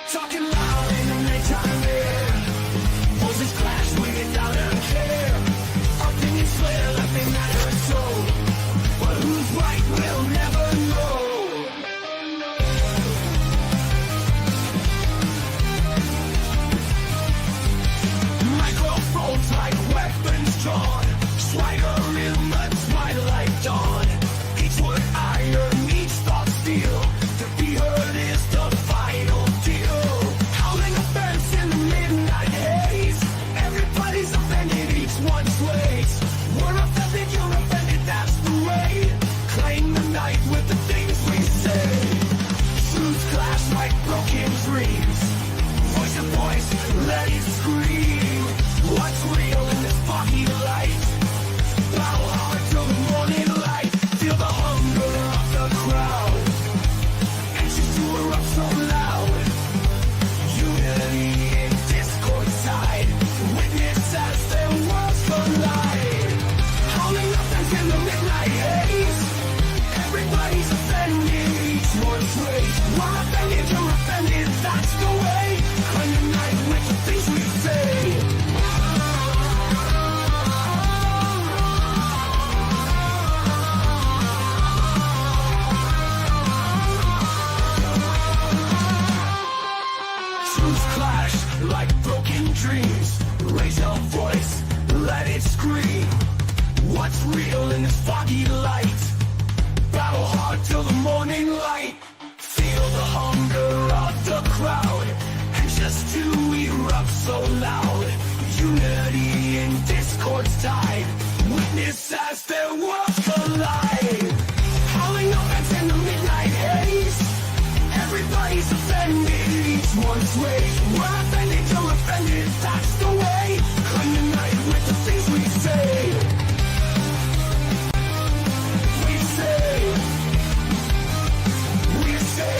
Talking loud in the nighttime air. Voices clash without a care. Opinions flare like they matter so. But who's right we'll never know. Microphones like weapons drawn. Swagger in the twilight dawn. Each word iron, each thought steel. To be heard is the final deal. Howling offense in the midnight haze. Everybody's offended, each one sways. We're offended, you're offended, that's the way. Claim the night with the things we say. Truths clash like broken dreams. Voice to voice, let it scream. What's real in this foggy light? Bow hard till the morning light. Feel the hunger of the crowd. Anxious to erupt so loud. Unity in discord side. Witness as their worlds collide. Howling offense in the midnight haze. Everybody's offended, each one's race. We're offended, you're offended, that's the way. Claim the night with the things we say. Truths clash like broken dreams. Raise your voice, let it scream. What's real in this foggy light? Battle hard till the morning light. Feel the hunger of the crowd. And just to erupt so loud. Unity in discord's tide. Witness as their worlds collide. Howling offense in the midnight haze. Everybody's offended, each one's way. We're offended, you're offended, that's the way. Claim the night with the things we say. We say. We say.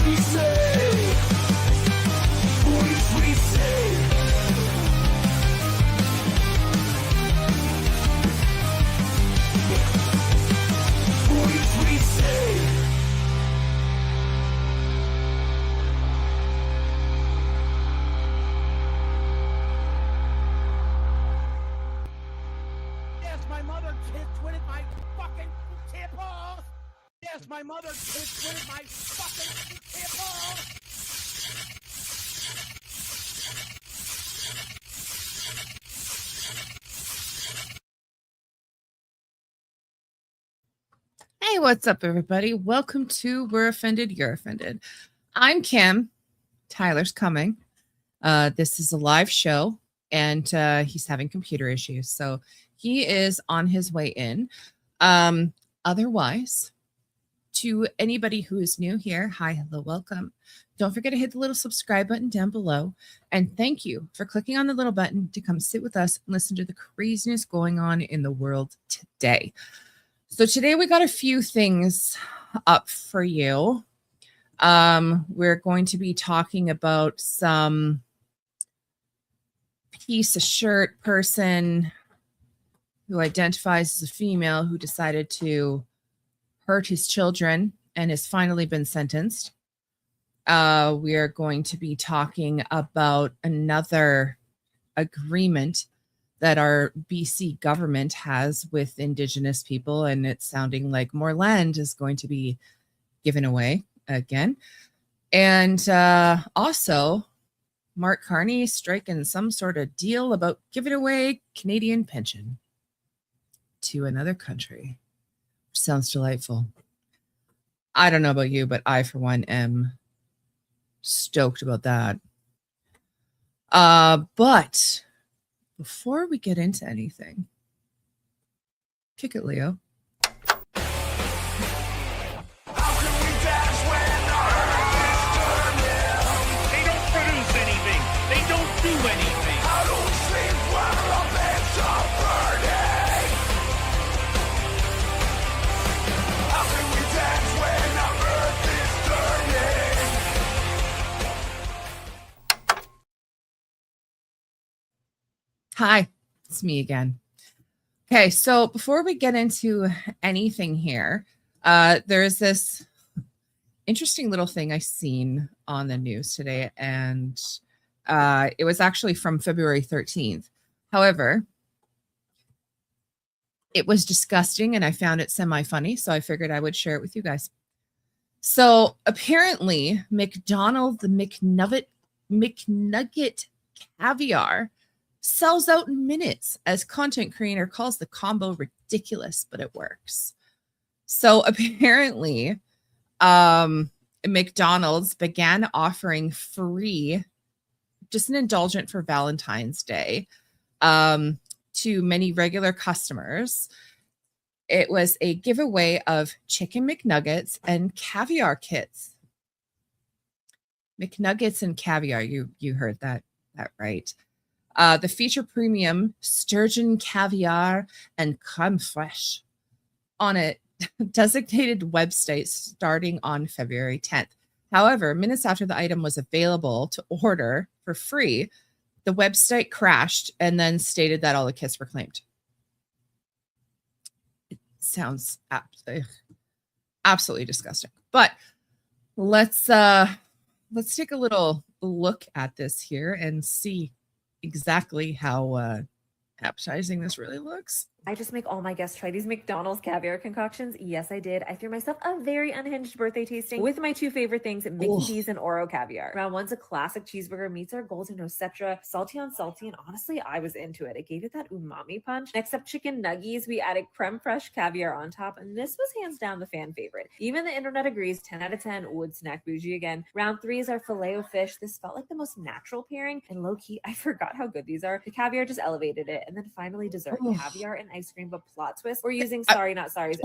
We say. Voice we say. Voice we say. Yes, my mother twitted my fucking tipple. Yes, my mother twitted my fucking tipple. Hey, what's up, everybody? Welcome to We're Offended, You're Offended. I'm Kim. Tyler's coming. This is a live show, and he's having computer issues, so he is on his way in. Otherwise, to anybody who is new here, hi, hello, welcome. Don't forget to hit the little subscribe button down below, and thank you for clicking on the little button to come sit with us and listen to the craziness going on in the world today. So today we got a few things up for you. We're going to be talking about some piece of shirt person who identifies as a female who decided to hurt his children and has finally been sentenced. We are going to be talking about another agreement that our BC government has with Indigenous people, and it's sounding like more land is going to be given away again. And also, Mark Carney striking some sort of deal about giving away Canadian pension to another country. Sounds delightful. I don't know about you, but I, for one, am stoked about that. But before we get into anything, kick it, Leo. They don't produce anything. They don't do anything. I don't sleep while our beds are burning. How can we dance when our earth is turning? Hi, it's me again. Okay, so before we get into anything here, there is this interesting little thing I seen on the news today, and it was actually from February 13th. However, it was disgusting and I found it semi-funny, so I figured I would share it with you guys. So apparently, McDonald's the McNugget caviar sells out in minutes, as content creator calls the combo ridiculous, but it works. So apparently, McDonald's began offering free, just an indulgent for Valentine's Day, to many regular customers. It was a giveaway of chicken McNuggets and caviar kits. McNuggets and caviar, you heard that right. The feature premium sturgeon caviar and creme fraiche on a designated website starting on February 10th. However, minutes after the item was available to order for free, the website crashed and then stated that all the kits were claimed. It sounds absolutely disgusting. But let's take a little look at this here and see exactly how appetizing this really looks. I just make all my guests try these McDonald's caviar concoctions. Yes, I did. I threw myself a very unhinged birthday tasting with my two favorite things, Mickey D's and Oro caviar. Round one's a classic cheeseburger, meets our golden Osetra, salty on salty, and honestly, I was into it. It gave it that umami punch. Next up, chicken nuggies. We added creme fraiche caviar on top, and this was hands down the fan favorite. Even the internet agrees, 10 out of 10, would snack bougie again. Round three is our filet o fish. This felt like the most natural pairing, and low-key, I forgot how good these are. The caviar just elevated it, and then finally dessert, caviar and ice cream, but plot twist. We're using Sorry Not Sorry's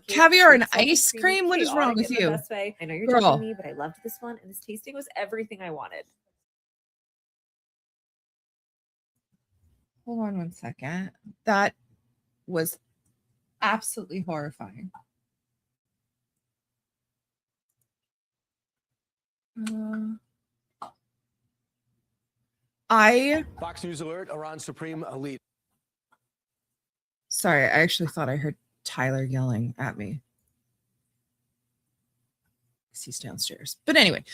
caviar and ice cream. What is wrong with you? Best way. I know you're judging me, but I loved this one, and this tasting was everything I wanted. Hold on one second. That was absolutely horrifying. Fox News alert, Iran Supreme Elite. Sorry, I actually thought I heard Tyler yelling at me. He's downstairs. But anyway,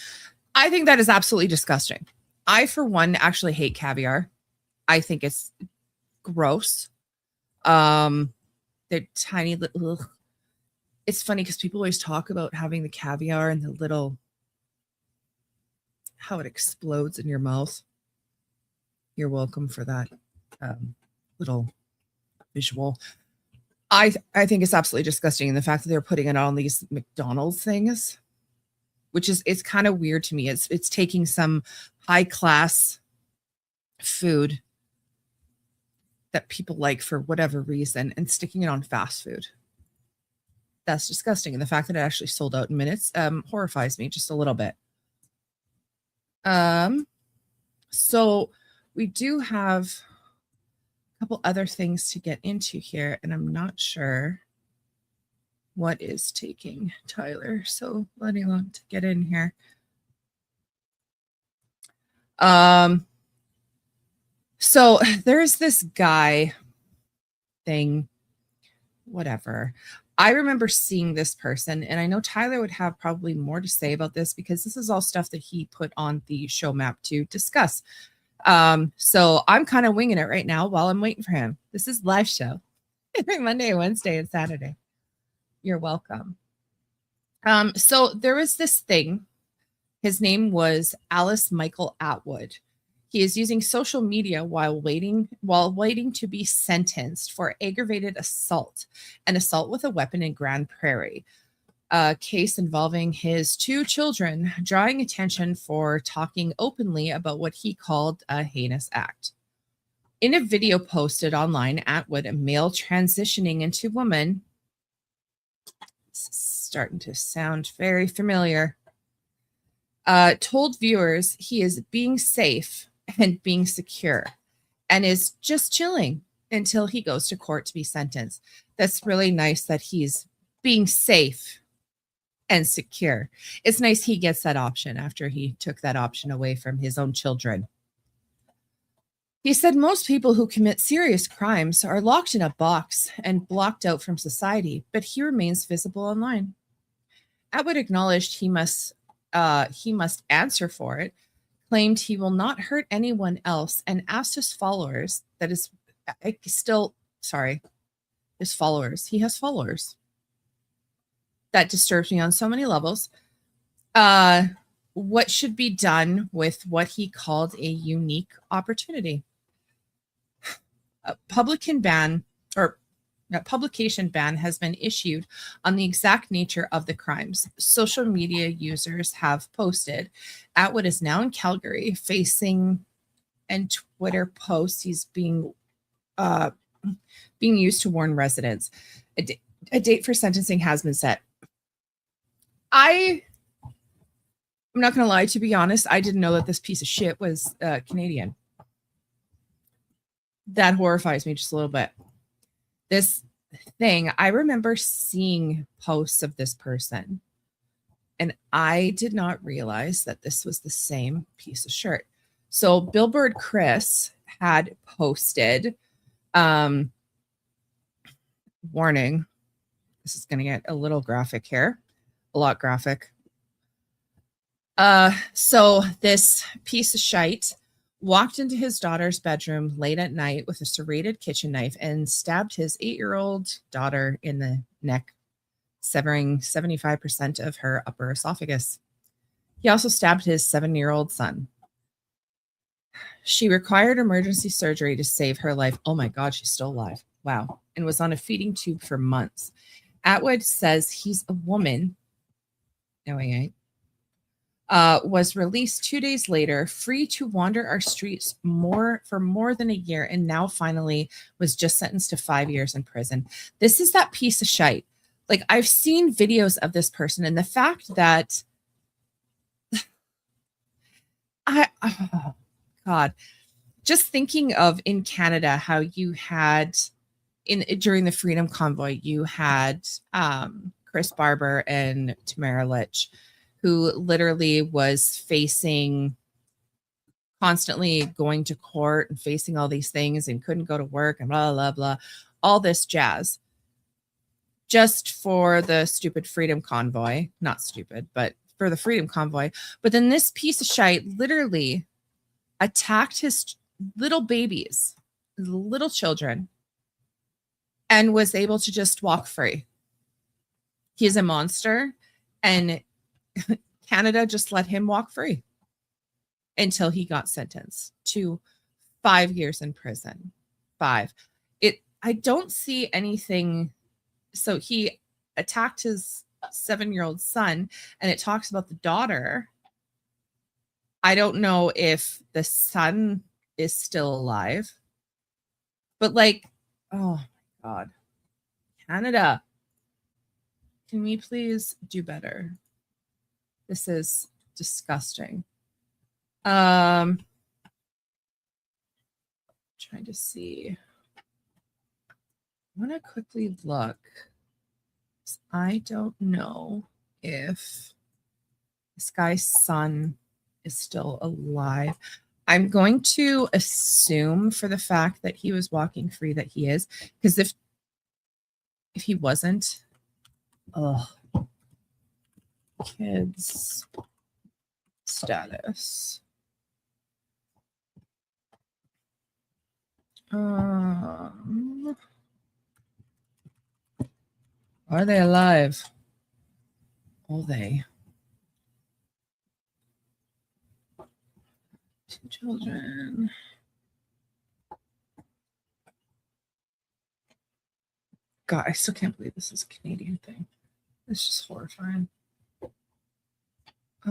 I think that is absolutely disgusting. I, for one, actually hate caviar. I think it's gross. They're tiny little. It's funny because people always talk about having the caviar and the little, how it explodes in your mouth. You're welcome for that little visual. I think it's absolutely disgusting. And the fact that they're putting it on these McDonald's things, which is, it's kind of weird to me. It's taking some high class food that people like for whatever reason and sticking it on fast food. That's disgusting. And the fact that it actually sold out in minutes horrifies me just a little bit. So we do have a couple other things to get into here, and I'm not sure what is taking Tyler so letting on to get in here. So there's this guy thing, whatever. I remember seeing this person, and I know Tyler would have probably more to say about this because this is all stuff that he put on the show map to discuss. So I'm kind of winging it right now while I'm waiting for him. This is live show every Monday, Wednesday, and Saturday. You're welcome. So there was this thing. His name was Alice Michael Atwood. He is using social media while waiting to be sentenced for aggravated assault and assault with a weapon in Grand Prairie. A case involving his two children, drawing attention for talking openly about what he called a heinous act. In a video posted online, Atwood, a male transitioning into woman, starting to sound very familiar, told viewers he is being safe and being secure and is just chilling until he goes to court to be sentenced. That's really nice that he's being safe and secure. It's nice he gets that option after he took that option away from his own children. He said most people who commit serious crimes are locked in a box and blocked out from society, but he remains visible online. Atwood acknowledged he must answer for it, claimed he will not hurt anyone else, and asked his followers, his followers. He has followers. That disturbs me on so many levels. What should be done with what he called a unique opportunity? A publication ban has been issued on the exact nature of the crimes. Social media users have posted. Atwood is now in Calgary facing, and Twitter posts he's being used to warn residents. A date for sentencing has been set. I'm not going to lie, to be honest, I didn't know that this piece of shit was Canadian. That horrifies me just a little bit. This thing, I remember seeing posts of this person, and I did not realize that this was the same piece of shirt. So Billboard Chris had posted, warning, this is going to get a little graphic here, a lot graphic. So this piece of shite walked into his daughter's bedroom late at night with a serrated kitchen knife and stabbed his 8-year-old daughter in the neck, severing 75% of her upper esophagus. He also stabbed his 7-year-old son. She required emergency surgery to save her life. Oh my God, she's still alive. Wow. And was on a feeding tube for months. Atwood says he's a woman. No, he ain't. Was released 2 days later, free to wander our streets for more than a year, and now finally was just sentenced to 5 years in prison. This is that piece of shite. Like, I've seen videos of this person, and the fact that oh God, just thinking of in Canada how you had during the Freedom Convoy, you had Chris Barber and Tamara Litch, who literally was constantly going to court and facing all these things and couldn't go to work and blah, blah, blah, all this jazz just for the stupid Freedom Convoy. Not stupid, but for the Freedom Convoy. But then this piece of shite literally attacked his little babies, little children, and was able to just walk free. He's a monster, and Canada just let him walk free until he got sentenced to 5 years in prison. 5. I don't see anything. So he attacked his 7-year-old son, and it talks about the daughter. I don't know if the son is still alive, but like, oh my God, Canada, can we please do better? This is disgusting. Trying to see. I want to quickly look. I don't know if this guy's son is still alive. I'm going to assume, for the fact that he was walking free, that he is, because if he wasn't, kids status. Are they alive? Are they? 2 children. God, I still can't believe this is a Canadian thing. It's just horrifying. He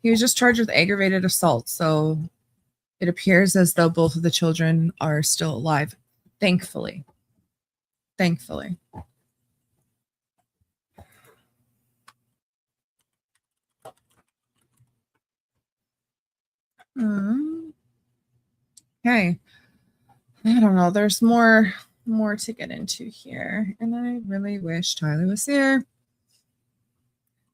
was just charged with aggravated assault, so it appears as though both of the children are still alive. Thankfully. Okay. I don't know. There's more to get into here, and I really wish Tyler was here.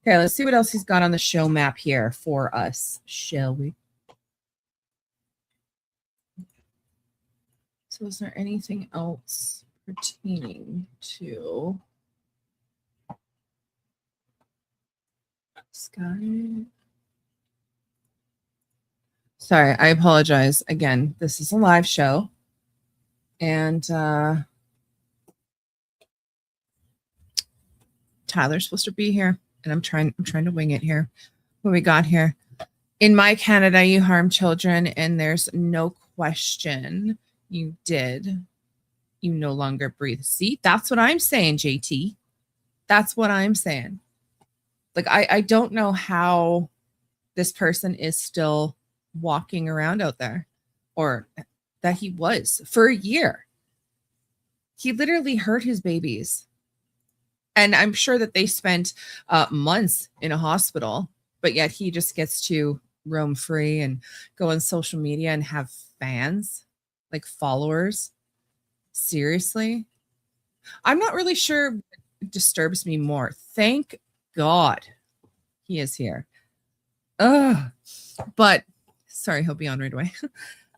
Okay, let's see what else he's got on the show map here for us, shall we? So is there anything else pertaining to Sky. Sorry, I apologize. Again, this is a live show. And Tyler's supposed to be here. And I'm trying to wing it here. What we got here? In my Canada, you harm children, and there's no question you did. You no longer breathe. See, that's what I'm saying, JT. That's what I'm saying. Like, I don't know how this person is still walking around out there, or that he was for a year. He literally hurt his babies. And I'm sure that they spent months in a hospital, but yet he just gets to roam free and go on social media and have fans, like followers. Seriously? I'm not really sure what disturbs me more. Thank God he is here. But sorry, he'll be on right away.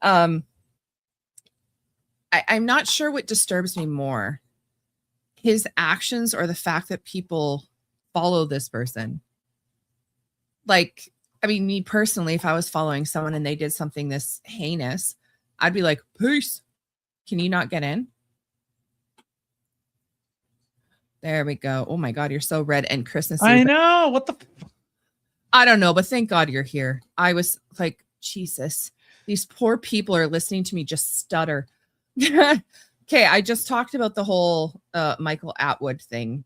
I'm not sure what disturbs me more, his actions or the fact that people follow this person. Like, I mean, me personally, if I was following someone and they did something this heinous, I'd be like, peace. Can you not get in? There we go. Oh my God, you're so red and Christmassy. I know. What the? I don't know, but thank God you're here. I was like, Jesus, these poor people are listening to me just stutter. Okay, I just talked about the whole Michael Atwood thing.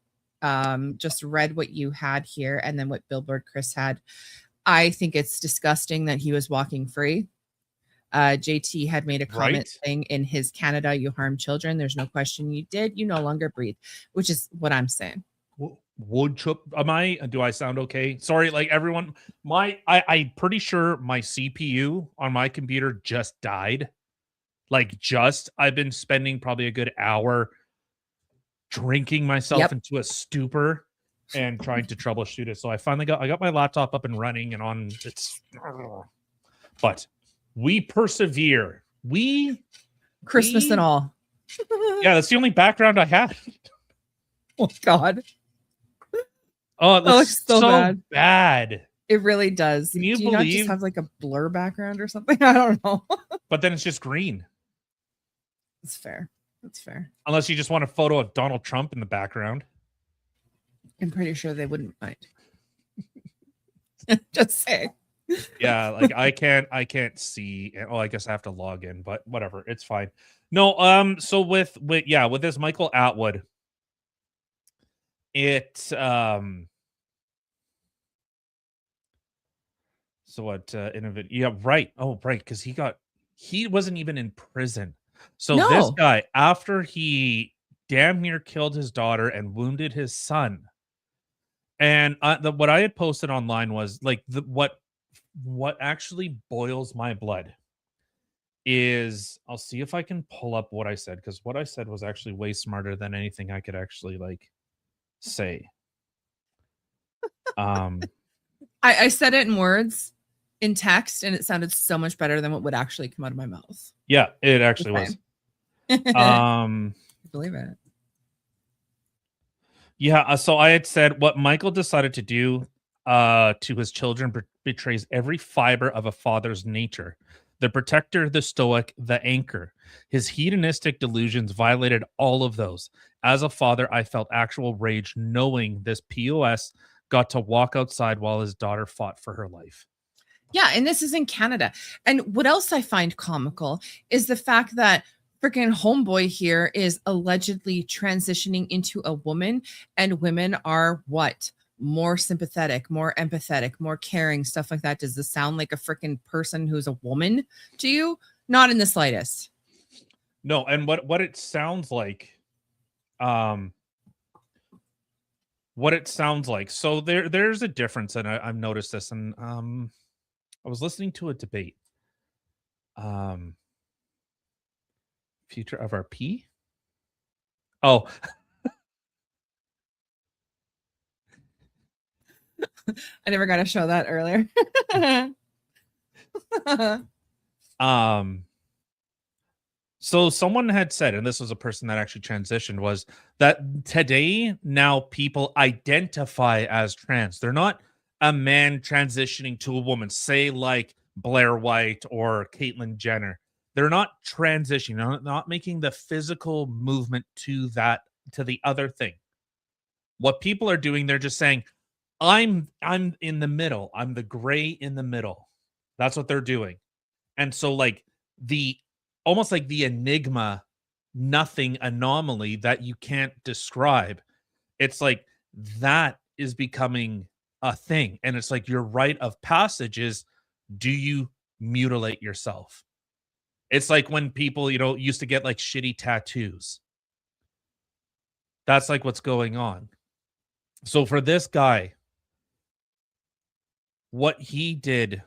Just read what you had here and then what Billboard Chris had. I think it's disgusting that he was walking free. JT had made a comment saying in his Canada, you harm children. There's no question you did. You no longer breathe, which is what I'm saying. Wood chip. Do I sound okay? Sorry, like everyone, I'm pretty sure my CPU on my computer just died. I've been spending probably a good hour drinking myself into a stupor and trying to troubleshoot it. So I finally got my laptop up and running and on. But we persevere. Christmas and all. Yeah, that's the only background I had. Oh God. Oh, it looks so bad. It really does. Can you Do you not just have like a blur background or something? I don't know. But then it's just green. That's fair. That's fair. Unless you just want a photo of Donald Trump in the background. I'm pretty sure they wouldn't mind. Just say. Yeah, like I can't see. Oh, I guess I have to log in, but whatever, it's fine. No, so with this Michael Atwood, so what yeah, right. Oh, right, because he wasn't even in prison. So this guy, after he damn near killed his daughter and wounded his son, and what I had posted online was like what actually boils my blood is, I'll see if I can pull up what I said, because what I said was actually way smarter than anything I could actually like say. I said it in words, in text, and it sounded so much better than what would actually come out of my mouth. Yeah, it actually was. Believe it. Yeah, so I had said what Michael decided to do to his children betrays every fiber of a father's nature. The protector, the stoic, the anchor. His hedonistic delusions violated all of those. As a father, I felt actual rage knowing this POS got to walk outside while his daughter fought for her life. Yeah, and this is in Canada. And what else I find comical is the fact that freaking homeboy here is allegedly transitioning into a woman, and women are what? More sympathetic, more empathetic, more caring, stuff like that. Does this sound like a freaking person who's a woman to you? Not in the slightest. No, and what it sounds like, so there's a difference, and I've noticed this, and I was listening to a debate, future of our P. Oh. I never got to show that earlier. So someone had said, and this was a person that actually transitioned, was that today now people identify as trans. They're not a man transitioning to a woman, say like Blair White or Caitlyn Jenner. They're not transitioning, not making the physical movement to the other thing. What people are doing, they're just saying, I'm in the middle. I'm the gray in the middle. That's what they're doing. And so like almost like the enigma, nothing anomaly that you can't describe. It's like that is becoming a thing. And it's like your rite of passage is, do you mutilate yourself? It's like when people, used to get like shitty tattoos. That's like what's going on. So for this guy, what he did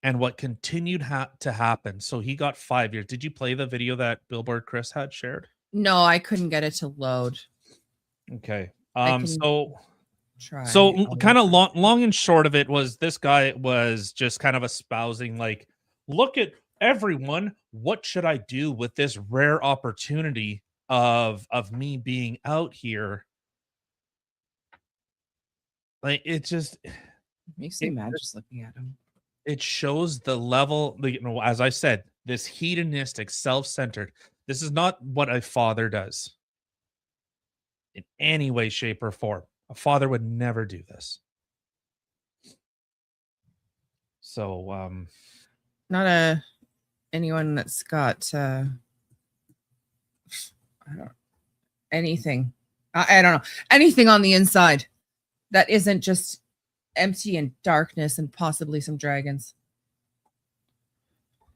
and what continued to happen. So he got 5 years. Did you play the video that Billboard Chris had shared? No, I couldn't get it to load. Okay. I can So try. kind of long and short of it was this guy was just kind of espousing like, look at everyone. What should I do with this rare opportunity of me being out here? Like it just makes me mad just looking at him. It shows the level, as I said, this hedonistic, self-centered. This is not what a father does in any way, shape, or form. A father would never do this. So, not anyone that's got anything. I don't know, anything on the inside that isn't just empty and darkness and possibly some dragons.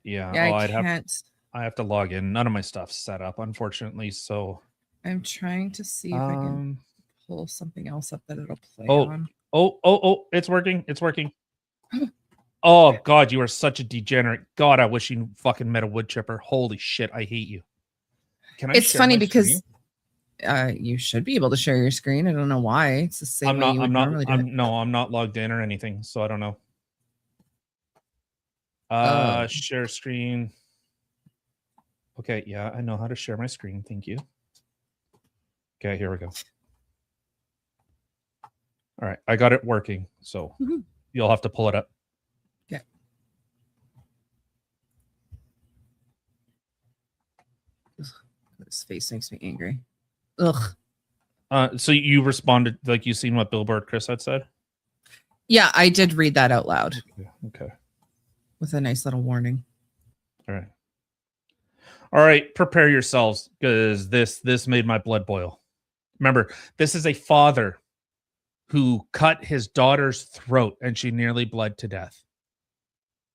Yeah, I have to log in. None of my stuff's set up, unfortunately. So I'm trying to see if I can pull something else up that it'll play on. Oh, it's working. It's working. Oh God, you are such a degenerate. God, I wish you fucking met a wood chipper. Holy shit, I hate you. It's funny because you should be able to share your screen. I don't know why. It's the same way you would normally do it. No, I'm not logged in or anything, so I don't know. Share screen. Okay, yeah, I know how to share my screen. Thank you. Okay, here we go. All right, I got it working, so you'll have to pull it up. Okay. This face makes me angry. Ugh. So you responded, like you seen what Billboard Chris had said? Yeah, I did read that out loud. Okay. With a nice little warning. All right. Prepare yourselves, because this made my blood boil. Remember, this is a father who cut his daughter's throat and she nearly bled to death.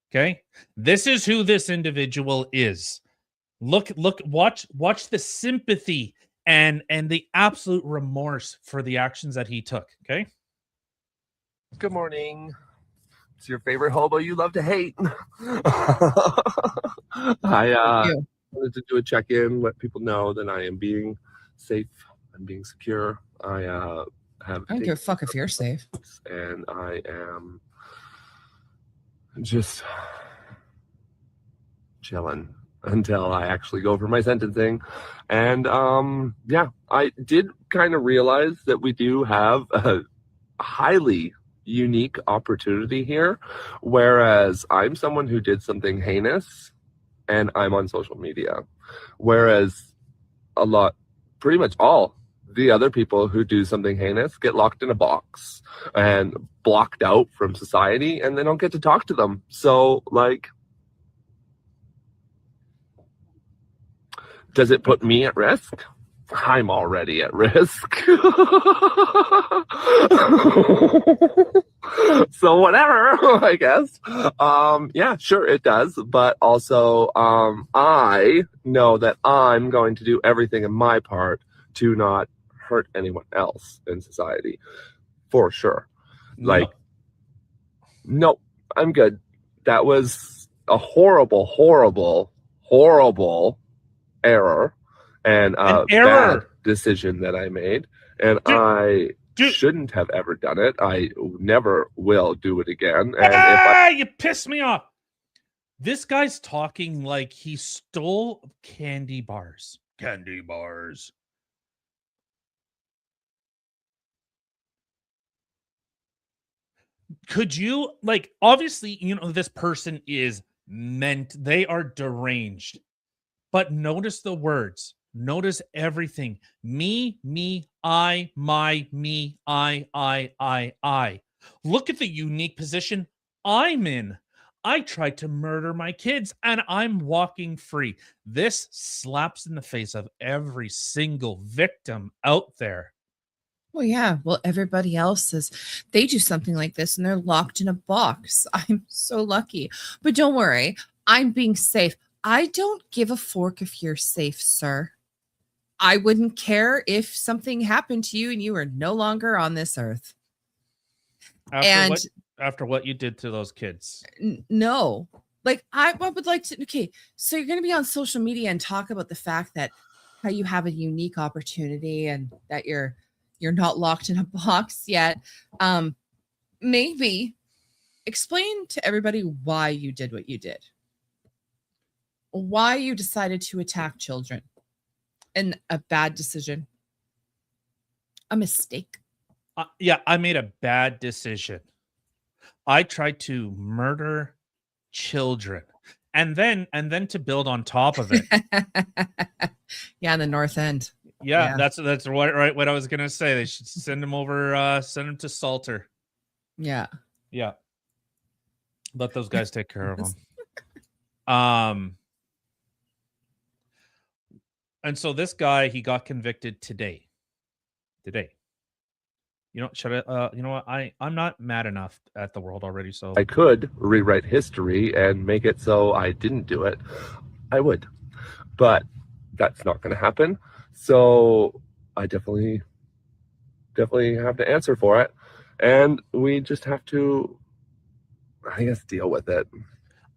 Okay? This is who this individual is. Watch the sympathy and the absolute remorse for the actions that he took. Okay. Good morning. It's your favorite hobo you love to hate. I wanted to do a check-in, let people know that I am being safe. I'm being secure. I don't give a fuck if you're safe. And I am just chilling until I actually go for my sentencing. And yeah, I did kind of realize that we do have a highly unique opportunity here, whereas I'm someone who did something heinous and I'm on social media, whereas pretty much all the other people who do something heinous get locked in a box and blocked out from society, and they don't get to talk to them. So like, does it put me at risk? I'm already at risk. So whatever, I guess. Yeah, sure it does. But also, I know that I'm going to do everything in my part to not hurt anyone else in society. For sure. Like, no, I'm good. That was a horrible error and bad decision that I made, and I shouldn't have ever done it. I never will do it again. And you piss me off. This guy's talking like he stole candy bars. Candy bars. could you, like, obviously, this person is they are deranged, but notice the words, notice everything. Me, I, my, me, I. Look at the unique position I'm in. I tried to murder my kids and I'm walking free. This slaps in the face of every single victim out there. Well, yeah. Well, everybody else they do something like this and they're locked in a box. I'm so lucky. But don't worry, I'm being safe. I don't give a fork if you're safe, sir. I wouldn't care if something happened to you and you were no longer on this earth. After what you did to those kids. No. Like, I would like to. Okay, so you're going to be on social media and talk about the fact that how you have a unique opportunity and that you're not locked in a box yet. Maybe explain to everybody why you did what you did. Why you decided to attack children. And a bad decision. A mistake. Yeah, I made a bad decision. I tried to murder children. And then to build on top of it. Yeah, in the North End. Yeah, that's what I was gonna say. They should send him over, send him to Salter. Yeah. Yeah. Let those guys take care of him. And so this guy, he got convicted today. Should I you know what? I'm not mad enough at the world already, so I could rewrite history and make it so I didn't do it. I would. But that's not going to happen. So I definitely have to answer for it. And we just have to, I guess, deal with it.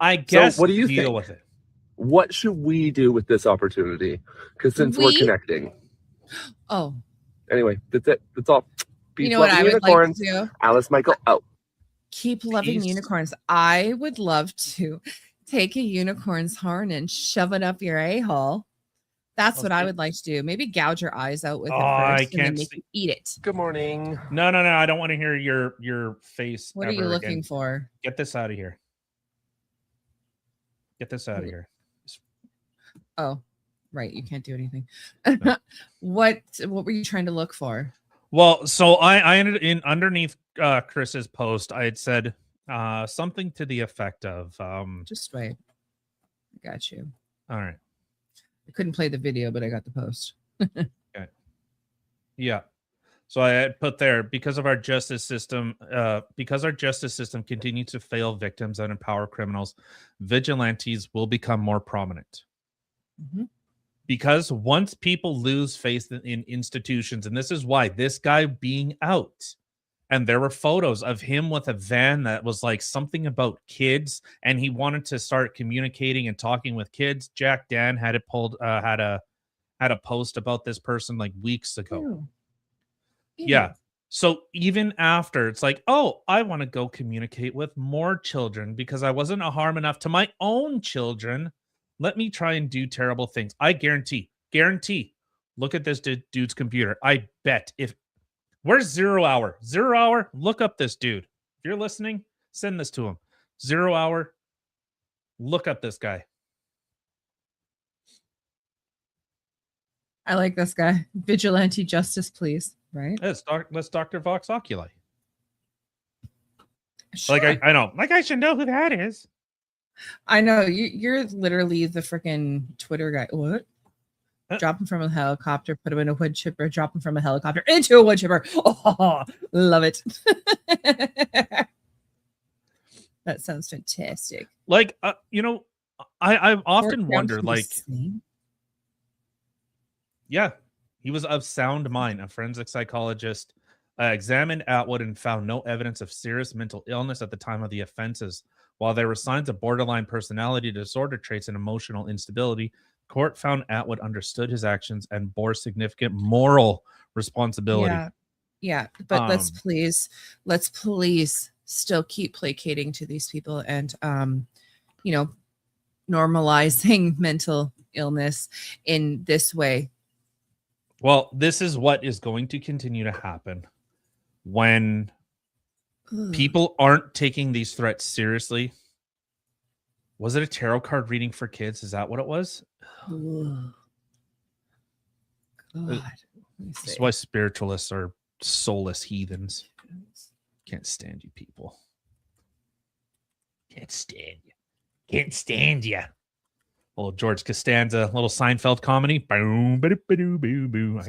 I guess so what do you deal think? with it. What should we do with this opportunity? Because since we're connecting. Oh. Anyway, that's it. That's all. Peace, you know what I would like to do? Alice Michael out. Keep loving unicorns. I would love to take a unicorn's horn and shove it up your a-hole. That's what I would like to do. Maybe gouge your eyes out with it first and then make you eat it. Good morning. No. I don't want to hear your face. What are you looking for? Get this out of here. Get this out of here. Oh, right. You can't do anything. No. What were you trying to look for? Well, so I ended in underneath Chris's post, I had said something to the effect of just wait. I got you. All right. I couldn't play the video, but I got the post. Okay. Yeah. So I had put there, because our justice system continues to fail victims and empower criminals, vigilantes will become more prominent. Mm-hmm. Because once people lose faith in institutions, and this is why this guy being out, and there were photos of him with a van that was like something about kids, and he wanted to start communicating and talking with kids. Jack Dan had it pulled, had a post about this person like weeks ago. Ew. Yeah. So even after, it's like, oh, I want to go communicate with more children because I wasn't a harm enough to my own children. Let me try and do terrible things. I guarantee. Look at this dude's computer. I bet where's 0 Hour? 0 Hour, look up this dude. If you're listening, send this to him. 0 Hour, look up this guy. I like this guy. Vigilante justice, please. Right? That's Dr. Vox Oculi. Sure. Like I know. Like I should know who that is. I know you're literally the freaking Twitter guy. What? Drop him from a helicopter, put him in a wood chipper, drop him from a helicopter into a wood chipper. Oh, love it. That sounds fantastic. Like, I've often wondered, like, yeah, he was of sound mind. A forensic psychologist examined Atwood and found no evidence of serious mental illness at the time of the offenses. While there were signs of borderline personality disorder traits and emotional instability, court found Atwood understood his actions and bore significant moral responsibility. Yeah. But let's please still keep placating to these people and, normalizing mental illness in this way. Well, this is what is going to continue to happen when People aren't taking these threats seriously. Was it a tarot card reading for kids? Is that what it was? Ugh. God. Let me That's see. why spiritualists are soulless heathens. Can't stand you people. Can't stand you. Can't stand you. Little George Costanza, little Seinfeld comedy. Boom, ba-do-ba-doo, boo, boo.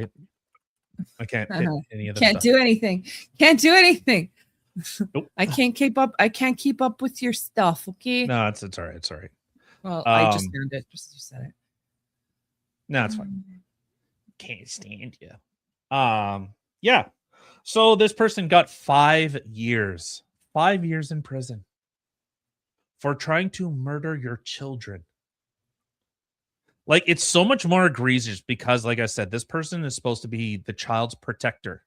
I can't hit any of the Can't stuff. do anything. Can't do anything. Nope. I can't keep up. I can't keep up with your stuff. Okay. No, it's all right. It's all right. Well, I just found it. Just you said it. No, it's fine. Can't stand you. Yeah. So this person got 5 years. 5 years in prison for trying to murder your children. Like, it's so much more egregious because, like I said, this person is supposed to be the child's protector.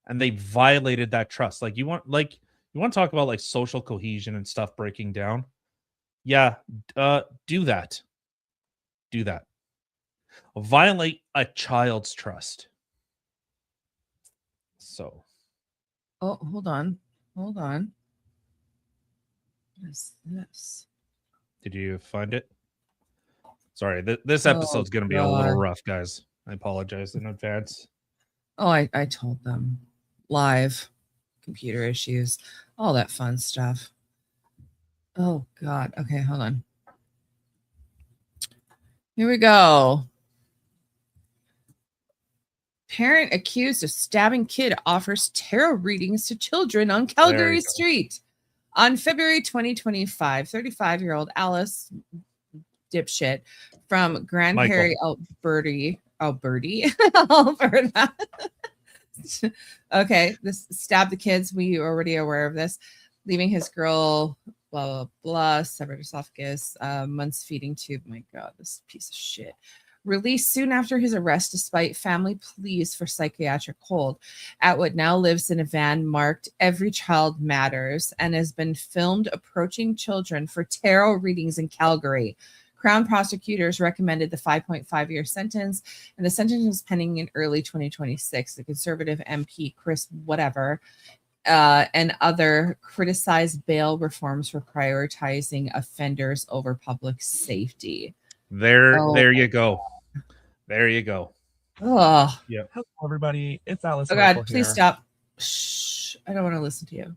And they violated that trust. Like, you want to talk about like social cohesion and stuff breaking down. Yeah, do that. Do that. Violate a child's trust. So. Oh, hold on. Hold on. What is this? Did you find it? Sorry, this episode's going to be a little rough, guys. I apologize in advance. Oh, I told them. Live. Computer issues. All that fun stuff. Oh, God. Okay, hold on. Here we go. Parent accused of stabbing kid offers tarot readings to children on Calgary Street. On February 2025, 35-year-old Alice dipshit from Grand Prairie, Alberta. Okay, this stabbed the kids. We already aware of this. Leaving his girl, blah, blah, blah, severed esophagus, months feeding tube. My God, this piece of shit. Released soon after his arrest, despite family pleas for psychiatric hold. Atwood now lives in a van marked "Every Child Matters" and has been filmed approaching children for tarot readings in Calgary. Crown prosecutors recommended the 5.5-year sentence, and the sentence is pending in early 2026. The Conservative MP Chris Whatever and other criticized bail reforms for prioritizing offenders over public safety. There you go. There you go. Oh, yeah. Hello, everybody. It's Alice. Oh, God, please stop. Shh. I don't want to listen to you.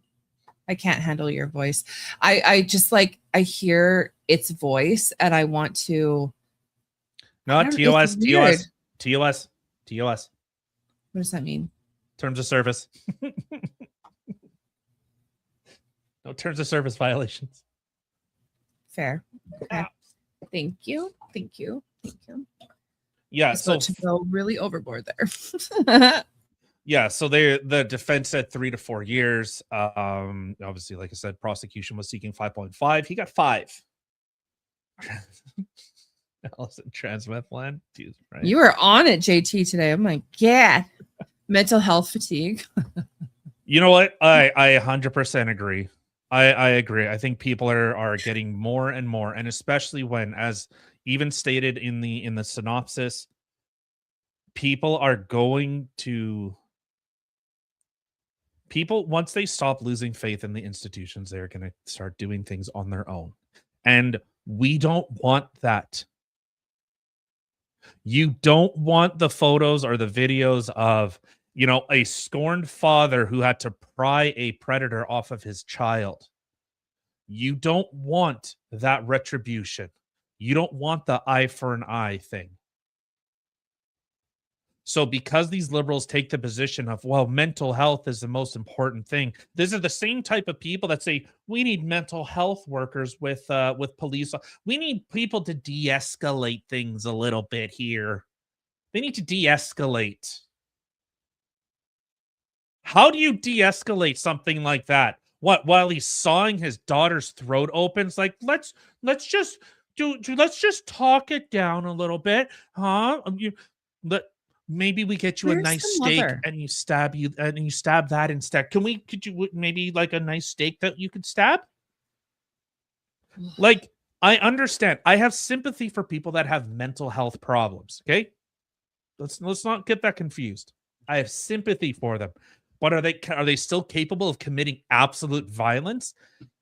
I can't handle your voice. I just like, I hear its voice and I want to. No, TOS. What does that mean? Terms of service. No terms of service violations. Fair. Okay. Thank you. Thank you. Thank you. Yeah, so to go really overboard there. Yeah, so the defense said 3 to 4 years. Obviously, like I said, prosecution was seeking 5.5. He got 5. Allison Transmethland. Right? You were on it, JT, today. I'm like, yeah. Mental health fatigue. You know what? I 100% agree. I agree. I think people are getting more and more, and especially when, as even stated in the synopsis, people are going to once they stop losing faith in the institutions, they're going to start doing things on their own, and we don't want that. You don't want the photos or the videos of, you know, a scorned father who had to pry a predator off of his child. You don't want that retribution. You don't want the eye for an eye thing. So because these liberals take the position of, well, mental health is the most important thing. These are the same type of people that say, we need mental health workers with police. We need people to de-escalate things a little bit here. They need to de-escalate. How do you de-escalate something like that? What, while he's sawing his daughter's throat open? It's like, let's just talk it down a little bit, huh? Maybe we get you a nice steak and you stab that instead. Could you maybe like a nice steak that you could stab? Like, I understand. I have sympathy for people that have mental health problems. Okay, let's not get that confused. I have sympathy for them. But are they still capable of committing absolute violence?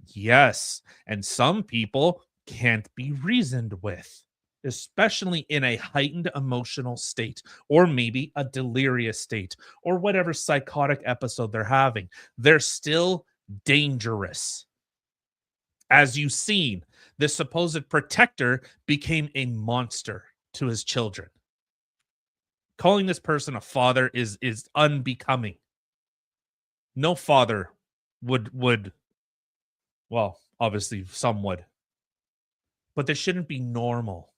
Yes. And some people can't be reasoned with, especially in a heightened emotional state, or maybe a delirious state, or whatever psychotic episode they're having. They're still dangerous. As you've seen, this supposed protector became a monster to his children. Calling this person a father is unbecoming. No father would well, obviously some would, but this shouldn't be normal.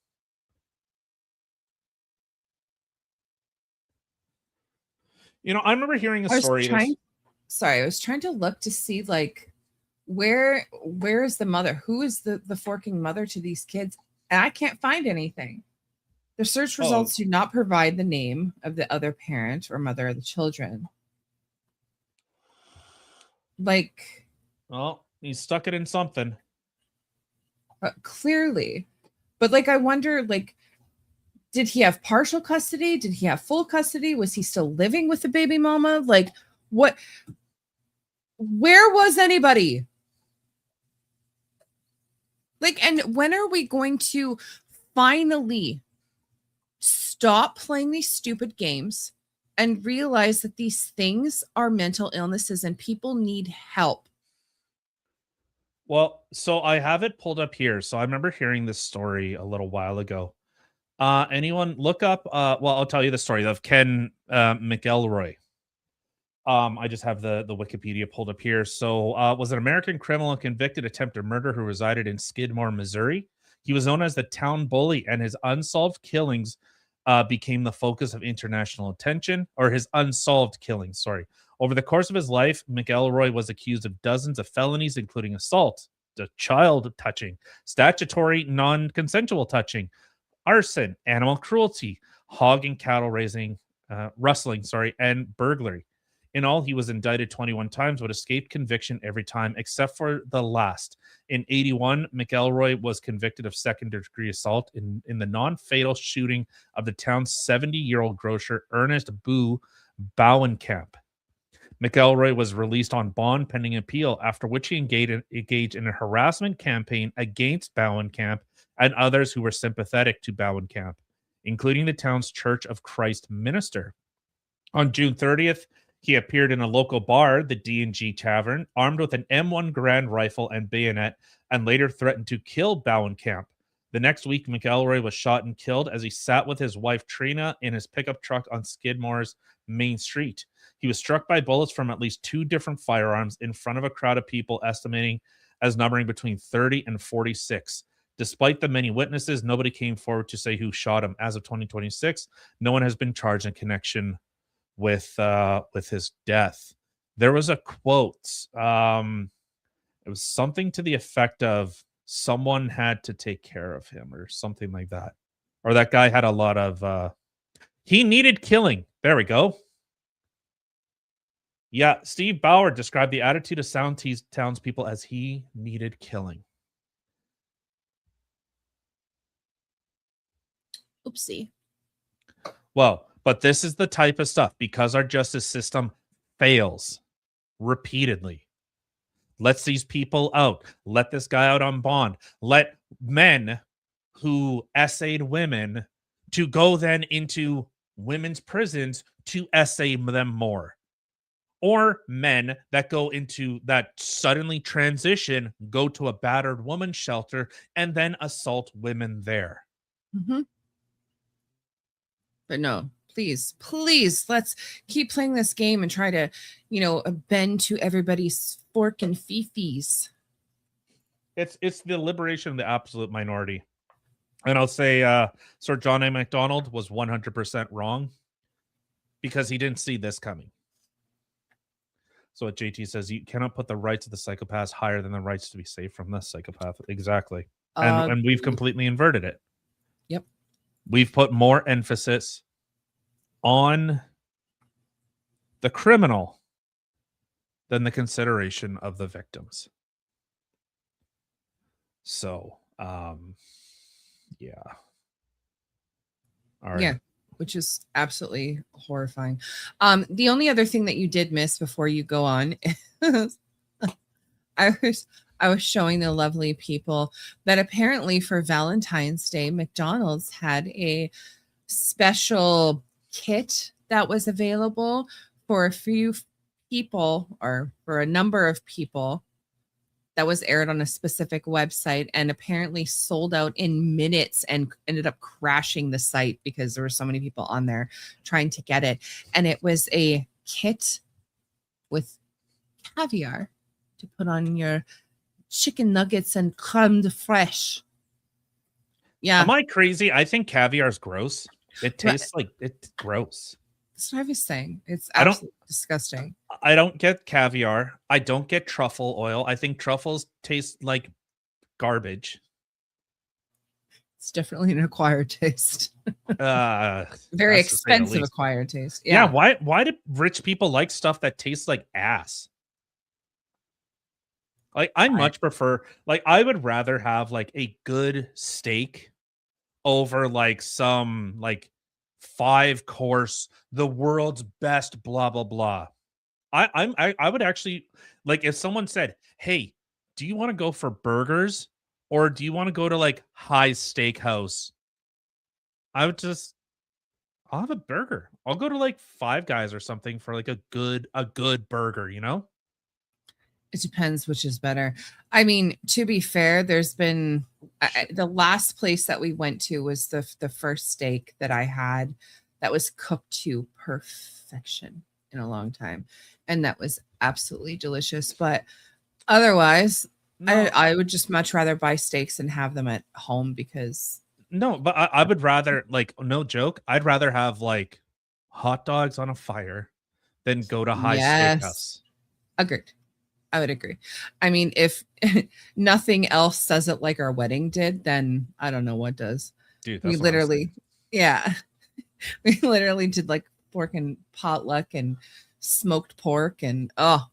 You know, I remember hearing a story. I was trying to look to see like where is the mother? Who is the forking mother to these kids? And I can't find anything. The search results do not provide the name of the other parent or mother of the children. Like, well, he stuck it in something. Clearly. But like, I wonder, like, did he have partial custody? Did he have full custody? Was he still living with the baby mama? Like, what? Where was anybody? Like, and when are we going to finally stop playing these stupid games and realize that these things are mental illnesses and people need help? Well, so I have it pulled up here. So I remember hearing this story a little while ago. Anyone look up, well, I'll tell you the story of Ken McElroy. I just have the Wikipedia pulled up here. So was an American criminal and convicted attempted murder who resided in Skidmore, Missouri. He was known as the town bully, and his unsolved killings became the focus of international attention, or his unsolved killings, sorry. Over the course of his life, McElroy was accused of dozens of felonies, including assault, child touching, statutory non-consensual touching, arson, animal cruelty, hog and cattle rustling, and burglary. In all, he was indicted 21 times, but escaped conviction every time except for the last. In 1981, McElroy was convicted of second-degree assault in the non-fatal shooting of the town's 70-year-old grocer, Ernest Boo Bauenkamp. McElroy was released on bond pending appeal, after which he engaged in a harassment campaign against Bauenkamp and others who were sympathetic to Bauenkamp, including the town's Church of Christ minister. On June 30th, he appeared in a local bar, the D&G Tavern, armed with an M1 Garand rifle and bayonet, and later threatened to kill Bauenkamp. The next week, McElroy was shot and killed as he sat with his wife Trina in his pickup truck on Skidmore's main street. He was struck by bullets from at least 2 different firearms in front of a crowd of people, estimating as numbering between 30 and 46. Despite the many witnesses, nobody came forward to say who shot him. As of 2026, no one has been charged in connection with his death. There was a quote. It was something to the effect of someone had to take care of him or something like that. Or that guy had a lot of he needed killing. There we go. Yeah, Steve Bauer described the attitude of townspeople as he needed killing. Oopsie. Well, but this is the type of stuff, because our justice system fails repeatedly. Lets these people out. Let this guy out on bond. Let men who essayed women to go then into women's prisons to essay them more. Or men that go into that suddenly transition, go to a battered woman shelter, and then assault women there. Mm-hmm. But no, please, let's keep playing this game and try to, bend to everybody's fork and fifis. It's the liberation of the absolute minority. And I'll say Sir John A. Macdonald was 100% wrong, because he didn't see this coming. So what JT says, you cannot put the rights of the psychopaths higher than the rights to be safe from the psychopath. Exactly. And we've completely inverted it. Yep. We've put more emphasis on the criminal than the consideration of the victims. So, yeah. All right. Yeah. which is absolutely horrifying. The only other thing that you did miss before you go on, I was showing the lovely people that apparently for Valentine's Day, McDonald's had a special kit that was available for a few people or for a number of people that was aired on a specific website and apparently sold out in minutes and ended up crashing the site because there were so many people on there trying to get it. And it was a kit with caviar to put on your chicken nuggets and creme de fraiche. Yeah. Am I crazy? I think caviar is gross. It tastes like it's gross. That's what I was saying. It's absolutely disgusting. I don't get caviar. I don't get truffle oil. I think truffles taste like garbage. It's definitely an acquired taste. Very that's to say the expensive least. acquired taste. Yeah. Why do rich people like stuff that tastes like ass? Like I much prefer, like I would rather have like a good steak over like some like 5-course, the world's best blah blah blah. I would actually like if someone said, "Hey, do you want to go for burgers or do you want to go to like High Steakhouse?" I would I'll have a burger. I'll go to like Five Guys or something for like a good burger, you know? It depends which is better. I mean, to be fair, there's been the last place that we went to was the first steak that I had that was cooked to perfection in a long time, and that was absolutely delicious. But otherwise, No. I would just much rather buy steaks and have them at home because No, but I would rather, like, no joke, I'd rather have like hot dogs on a fire than go to High Steakhouse. Agreed. I would agree. I mean, if nothing else says it like our wedding did, then I don't know what does. Dude, We that's what I'm saying. literally, yeah, we literally did like pork and potluck and smoked pork, and oh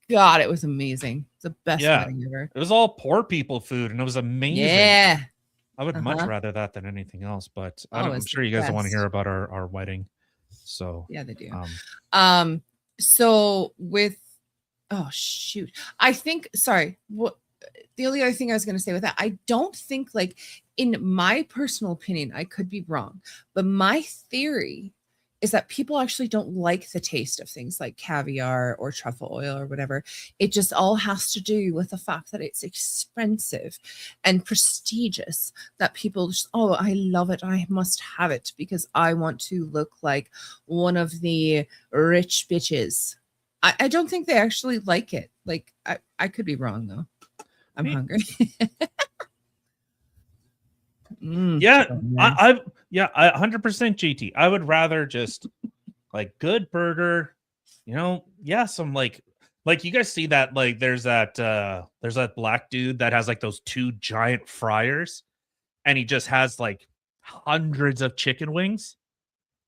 god, it was amazing. It's the best Yeah. wedding ever. It was all poor people food and it was amazing. Yeah. I would much Uh-huh. rather that than anything else, but Oh, I'm it's the sure you guys don't want to best. hear about our wedding. So Yeah, they do. um So with oh shoot. I think sorry, what the only other thing I was going to say with that, I don't think, like, in my personal opinion, I could be wrong, but my theory is that people actually don't like the taste of things like caviar or truffle oil or whatever. It just all has to do with the fact that it's expensive and prestigious, that people just, oh, I love it. I must have it because I want to look like one of the rich bitches. I don't think they actually like it. Like, I could be wrong though. I'm Me- hungry. yeah, so nice. I 100% GT. I would rather just like good burger, you know, some like you guys see that, like there's that black dude that has like those 2 giant fryers and he just has like hundreds of chicken wings,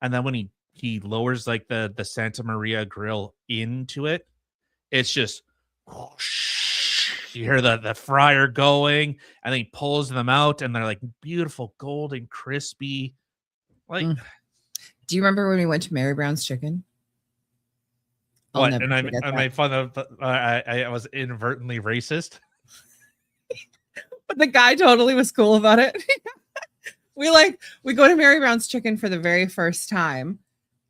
and then when he lowers like the Santa Maria grill into it, it's just whoosh. You hear the fryer going, and then he pulls them out, and they're like beautiful, golden, crispy. Like Do you remember when we went to Mary Brown's Chicken? I'll what? never And I forget that. made fun of. I was inadvertently racist. But the guy totally was cool about it. we go to Mary Brown's Chicken for the very first time,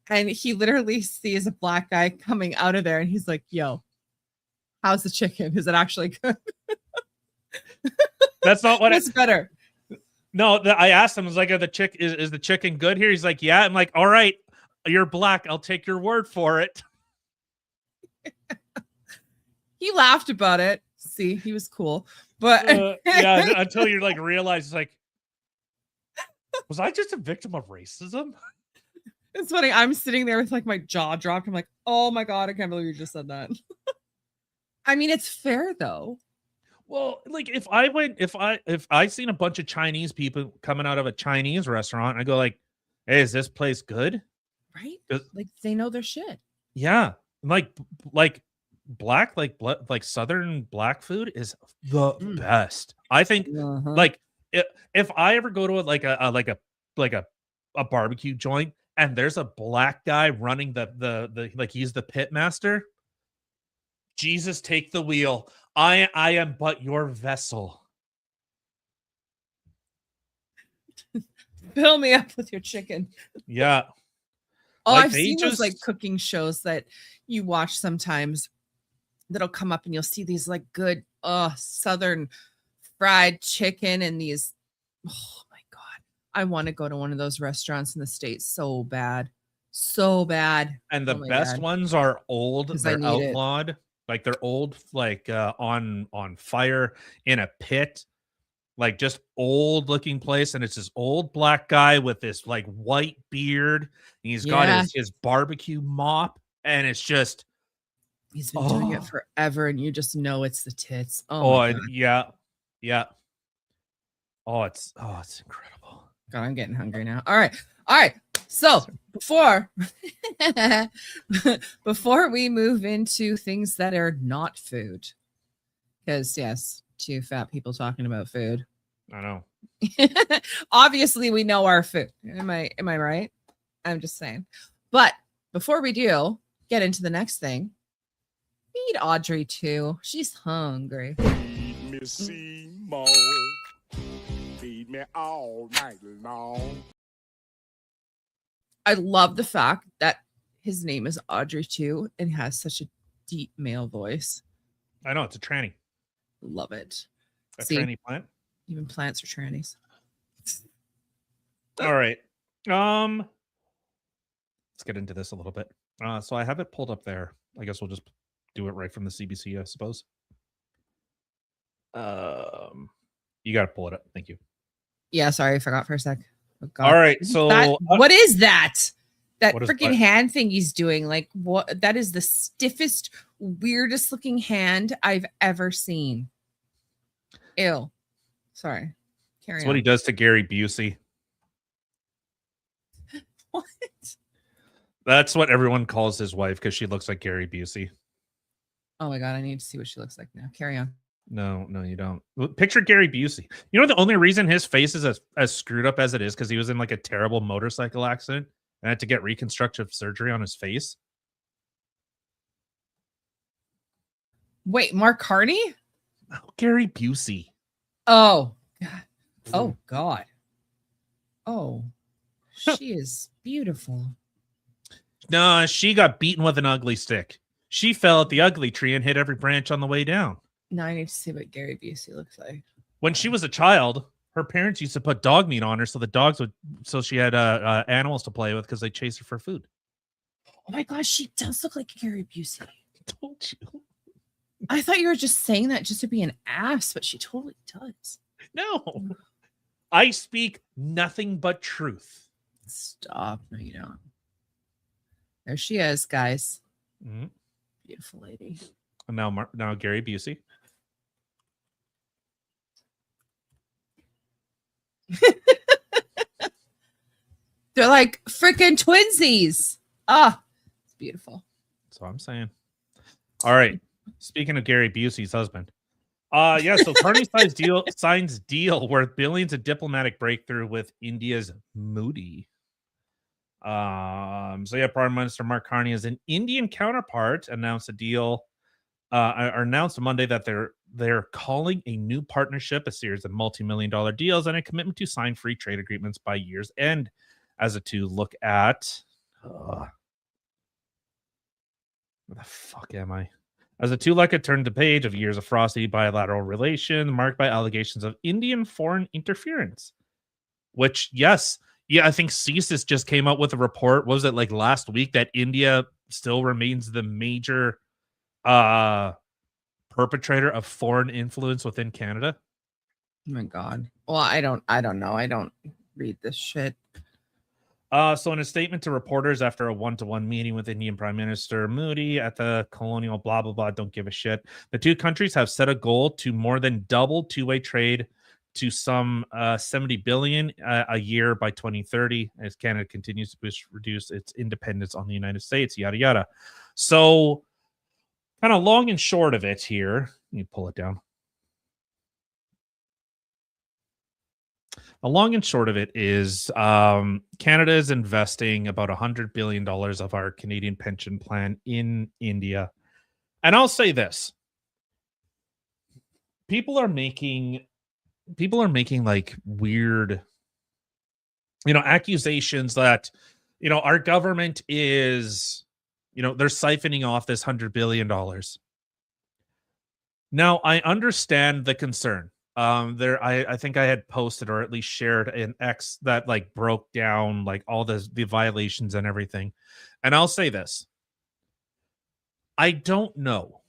and he literally sees a black guy coming out of there, and he's like, "Yo, how's the chicken? Is it actually good? That's not what What's better?" No, I asked him. I was like, is the chicken good here? He's like, yeah. I'm like, all right, you're black. I'll take your word for it. He laughed about it. See, he was cool. But Yeah, until you like realize, it's like, was I just a victim of racism? it's funny. I'm sitting there with like my jaw dropped. I'm like, oh my God, I can't believe you just said that. I mean, it's fair though. Well, like if I seen a bunch of Chinese people coming out of a Chinese restaurant, I go like, hey, is this place good? Right? Does- Like they know their shit. Yeah, like black, like Southern black food is the best. I think Uh-huh. like if I ever go to like a barbecue joint and there's a black guy running the like he's the pit master. Jesus, take the wheel. I am but your vessel. Fill me up with your chicken. Yeah. Oh, Like, I've they seen those like just- cooking shows that you watch sometimes that'll come up and you'll see these like good southern fried chicken and these. Oh my God. I want to go to one of those restaurants in the States so bad. So bad. And the Oh my best God. ones are old. 'Cause I They're need it. outlawed. Like they're old, like on fire in a pit. Like just old looking place, and it's this old black guy with this like white beard. And he's got Yeah. his barbecue mop, and it's just He's been doing it Oh. forever, and you just know it's the tits. Oh, my God. yeah. Oh, it's incredible. God, I'm getting hungry now. All right. So before before we move into things that are not food, because yes, two fat people talking about food. I know. Obviously, we know our food. Am I right? I'm just saying. But before we do get into the next thing, feed Audrey too. She's hungry. Feed me Seymour. Feed me all night long. I love the fact that his name is Audrey too and has such a deep male voice. I know it's a tranny. Love it. A See? tranny plant. Even plants are trannies. All right. Let's get into this a little bit. So I have it pulled up there. I guess we'll just do it right from the CBC, I suppose. You got to pull it up. Thank you. Yeah, sorry, I forgot for a sec. Oh, God. All right. So what is that? That What is freaking what? hand thing he's doing. Like, what? That is the stiffest, weirdest looking hand I've ever seen. Ew. Sorry. Carry that's on. what he does to Gary Busey. What? That's what everyone calls his wife because she looks like Gary Busey. Oh my God, I need to see what she looks like now. Carry on. No, you don't. Picture Gary Busey. You know the only reason his face is as screwed up as it is because he was in like a terrible motorcycle accident and had to get reconstructive surgery on his face. Wait, Mark Carney? Oh, Gary Busey. Oh, God. Oh, God. Oh, she is beautiful. No, she got beaten with an ugly stick. She fell at the ugly tree and hit every branch on the way down. Now I need to see what Gary Busey looks like. When she was a child, her parents used to put dog meat on her so she had animals to play with because they chased her for food. Oh my gosh, she does look like Gary Busey. I told you. I thought you were just saying that just to be an ass, but she totally does. No. I speak nothing but truth. Stop. No, you don't. There she is, guys. Mhm. Beautiful lady. And now Gary Busey. They're like freaking twinsies. Ah, it's beautiful. That's what I'm saying. All right. Speaking of Gary Busey's husband. So Carney signs deal worth billions of diplomatic breakthrough with India's Modi. Prime Minister Mark Carney has an Indian counterpart announced announced Monday that they're calling a new partnership a series of multi-million-dollar deals and a commitment to sign free trade agreements by year's end as the two look at where the fuck am I? As the two like a turn the page of years of frosty bilateral relation marked by allegations of Indian foreign interference. Which, yes, I think CSIS just came out with a report. What was it like last week that India still remains the major perpetrator of foreign influence within Canada? Oh my God. Well, I don't know. I don't read this shit. So in a statement to reporters after a one-to-one meeting with Indian Prime Minister Modi at the colonial blah, blah, blah, don't give a shit. The two countries have set a goal to more than double two-way trade to some 70 billion a year by 2030 as Canada continues to reduce its independence on the United States, yada, yada. So kind of long and short of it here, you pull it down. The long and short of it is Canada is investing about $100 billion of our Canadian pension plan in India. And I'll say this. People are making like weird, accusations that, our government is, they're siphoning off this $100 billion. Now, I understand the concern. I think I had posted or at least shared an X that like broke down like all the violations and everything. And I'll say this. I don't know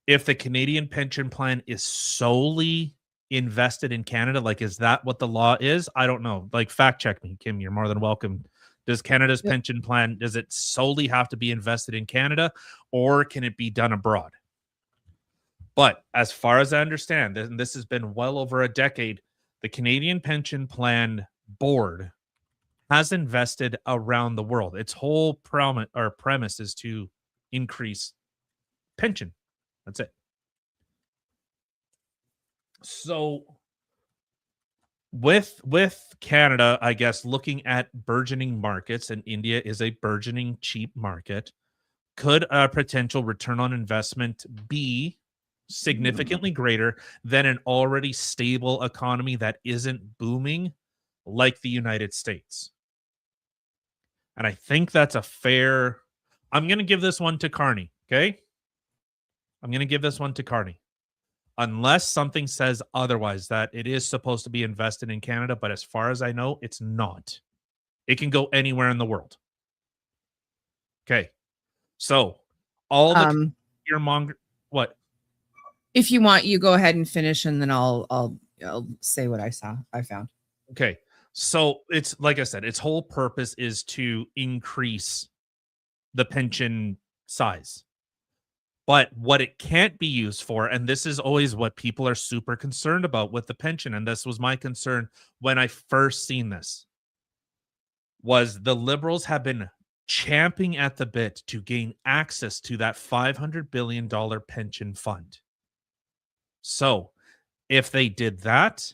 if the Canadian pension plan is solely invested in Canada. Like, is that what the law is? I don't know. Like, fact check me, Kim. You're more than welcome. Does Canada's pension plan, does it solely have to be invested in Canada, or can it be done abroad? But as far as I understand, and this has been well over a decade, the Canadian Pension Plan Board has invested around the world. Its whole premise is to increase pension. That's it. So with Canada, I guess, looking at burgeoning markets, and India is a burgeoning cheap market, could a potential return on investment be significantly greater than an already stable economy that isn't booming like the United States? And I think that's a fair. I'm going to give this one to Carney, okay? I'm going to give this one to Carney. Unless something says otherwise, that it is supposed to be invested in Canada, but as far as I know, it's not. It can go anywhere in the world. Okay. So all the fearmonger. What? If you want, you go ahead and finish, and then I'll say what I found. Okay. So it's like I said, its whole purpose is to increase the pension size. But what it can't be used for, and this is always what people are super concerned about with the pension, and this was my concern when I first seen this, was the Liberals have been champing at the bit to gain access to that $500 billion pension fund. So if they did that,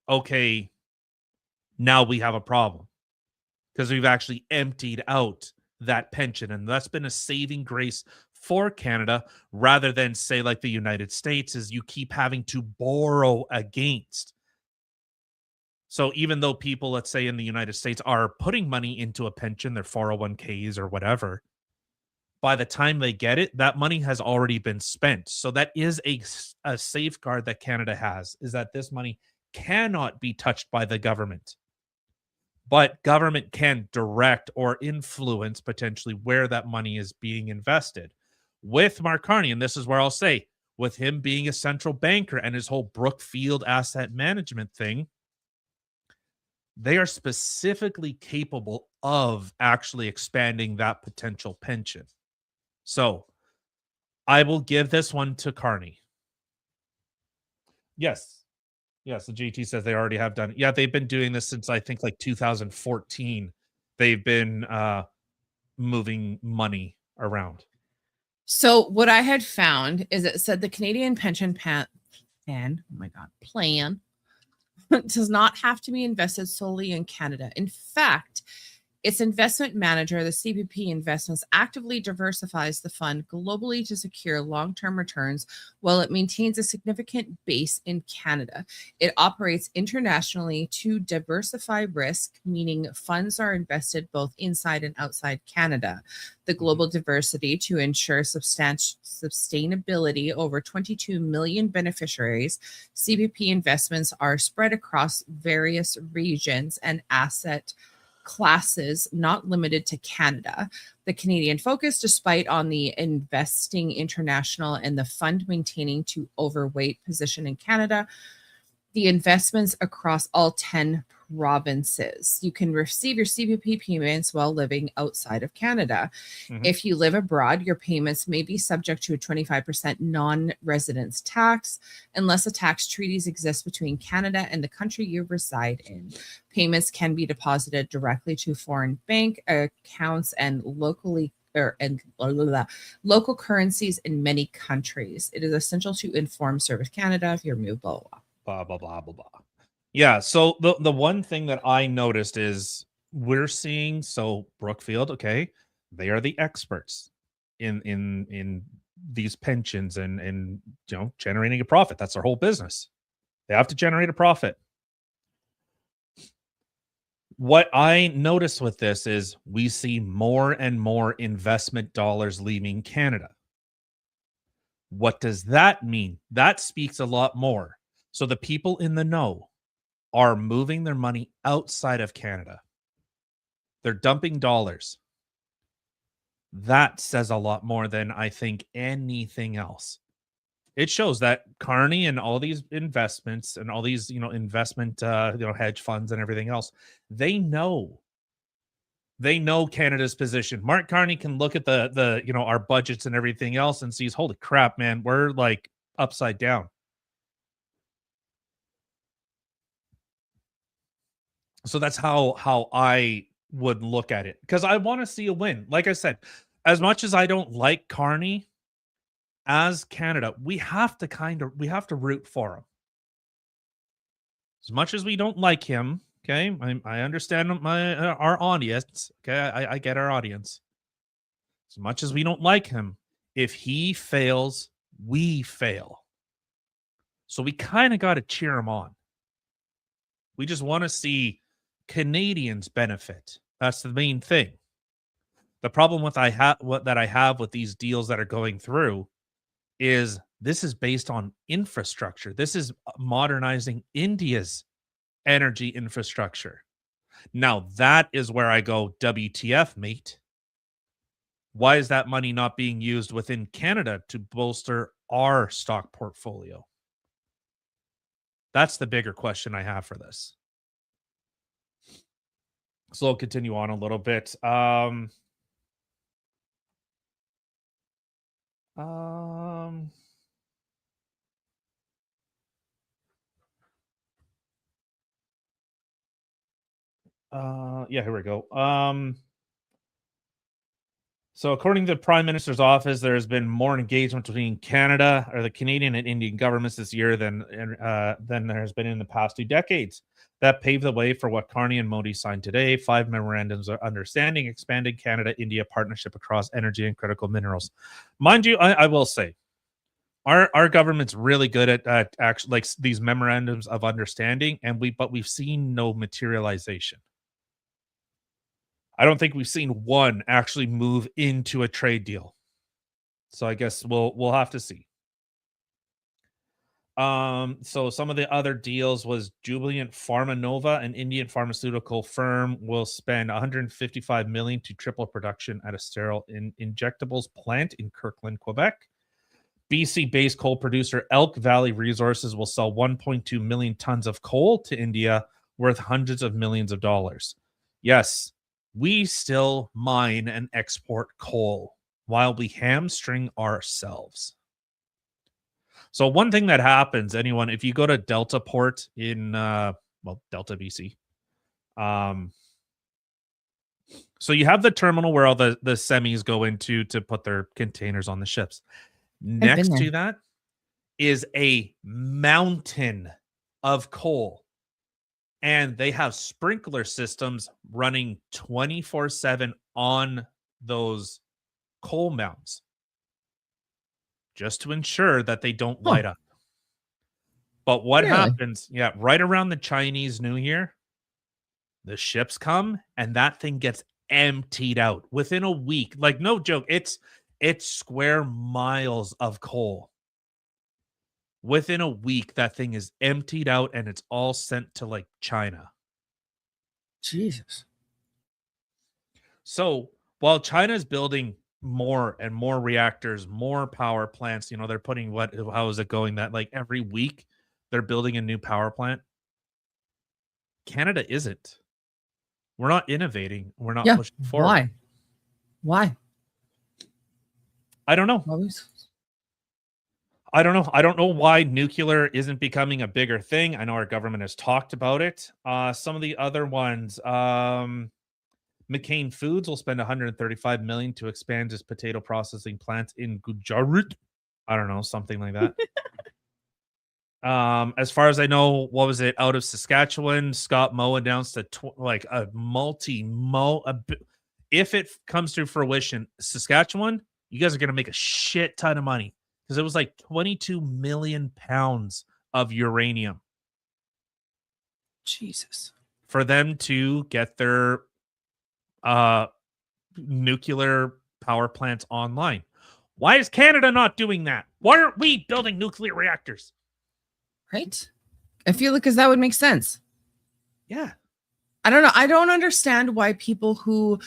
okay, now we have a problem because we've actually emptied out that pension. And that's been a saving grace for Canada rather than say like the United States is you keep having to borrow against. So even though people, let's say in the United States, are putting money into a pension, their 401ks or whatever, by the time they get it, that money has already been spent. So that is a safeguard that Canada has, is that this money cannot be touched by the government. But government can direct or influence potentially where that money is being invested. With Mark Carney, and this is where I'll say, with him being a central banker and his whole Brookfield asset management thing, they are specifically capable of actually expanding that potential pension. So I will give this one to Carney. Yes. Yes, the JT says they already have done it. Yeah, they've been doing this since I think like 2014. They've been moving money around. So what I had found is it said the Canadian pension plan does not have to be invested solely in Canada. In fact, its investment manager, the CPP Investments, actively diversifies the fund globally to secure long-term returns while it maintains a significant base in Canada. It operates internationally to diversify risk, meaning funds are invested both inside and outside Canada. The global diversity to ensure sustainability over 22 million beneficiaries. CPP Investments are spread across various regions and asset classes, not limited to Canada. The Canadian focus, despite on the investing international and the fund maintaining to overweight position in Canada, the investments across all 10 provinces. You can receive your CPP payments while living outside of Canada. Mm-hmm. If you live abroad, your payments may be subject to a 25% non-residence tax unless a tax treaties exist between Canada and the country you reside in. Payments can be deposited directly to foreign bank accounts and local currencies in many countries. It is essential to inform Service Canada of your move, blah, blah, blah. Blah, blah, blah, blah, blah. Yeah. So the one thing that I noticed is we're seeing Brookfield, okay, they are the experts in these pensions and generating a profit. That's their whole business. They have to generate a profit. What I noticed with this is we see more and more investment dollars leaving Canada. What does that mean? That speaks a lot more. So the people in the know are moving their money outside of Canada. They're dumping dollars. That says a lot more than I think anything else. It shows that Carney and all these investments and all these, investment, hedge funds and everything else, they know Canada's position. Mark Carney can look at the our budgets and everything else and sees, holy crap, man, we're like upside down. So that's how I would look at it, because I want to see a win. Like I said, as much as I don't like Carney, as Canada, we have to root for him. As much as we don't like him, okay, I understand our audience. Okay, I get our audience. As much as we don't like him, if he fails, we fail. So we kind of got to cheer him on. We just want to see Canadians benefit. That's the main thing. The problem with I have with these deals that are going through is this is based on infrastructure. This is modernizing India's energy infrastructure. Now that is where I go, WTF, mate. Why is that money not being used within Canada to bolster our stock portfolio? That's the bigger question I have for this. So I'll continue on a little bit. Yeah, here we go. So according to the Prime Minister's office, there has been more engagement between Canada or the Canadian and Indian governments this year than there has been in the past 2 decades. That paved the way for what Carney and Modi signed today, 5 memorandums of understanding, expanding Canada-India partnership across energy and critical minerals. Mind you, I will say, our government's really good at actually like these memorandums of understanding, but we've seen no materialization. I don't think we've seen one actually move into a trade deal. So I guess we'll have to see. So some of the other deals was Jubilant Pharmanova, an Indian pharmaceutical firm, will spend $155 million to triple production at a sterile injectables plant in Kirkland, Quebec. BC-based coal producer Elk Valley Resources will sell 1.2 million tons of coal to India, worth hundreds of millions of dollars. Yes, we still mine and export coal while we hamstring ourselves. So one thing that happens, if you go to Delta Port in, Delta, BC, so you have the terminal where all the semis go into to put their containers on the ships. Next to that is a mountain of coal. And they have sprinkler systems running 24/7 on those coal mounds just to ensure that they don't light up. But what happens? Yeah, right around the Chinese New Year, the ships come and that thing gets emptied out within a week. Like, no joke, it's square miles of coal. Within a week, that thing is emptied out and it's all sent to like China. Jesus. So while China is building more and more reactors, more power plants, they're putting how is it going that like every week they're building a new power plant? Canada isn't. We're not innovating. We're not pushing forward. Why? I don't know. I don't know. I don't know why nuclear isn't becoming a bigger thing. I know our government has talked about it. Some of the other ones, McCain Foods will spend $135 million to expand its potato processing plant in Gujarat. I don't know, something like that. As far as I know, what was it, out of Saskatchewan, Scott Moe announced like a if it comes to fruition, Saskatchewan, you guys are going to make a shit ton of money because it was like 22 million pounds of uranium Jesus. for them to get their nuclear power plants online. Why is Canada not doing that? Why aren't we building nuclear reactors? Right? I feel like because that would make sense. Yeah. I don't know. I don't understand why people who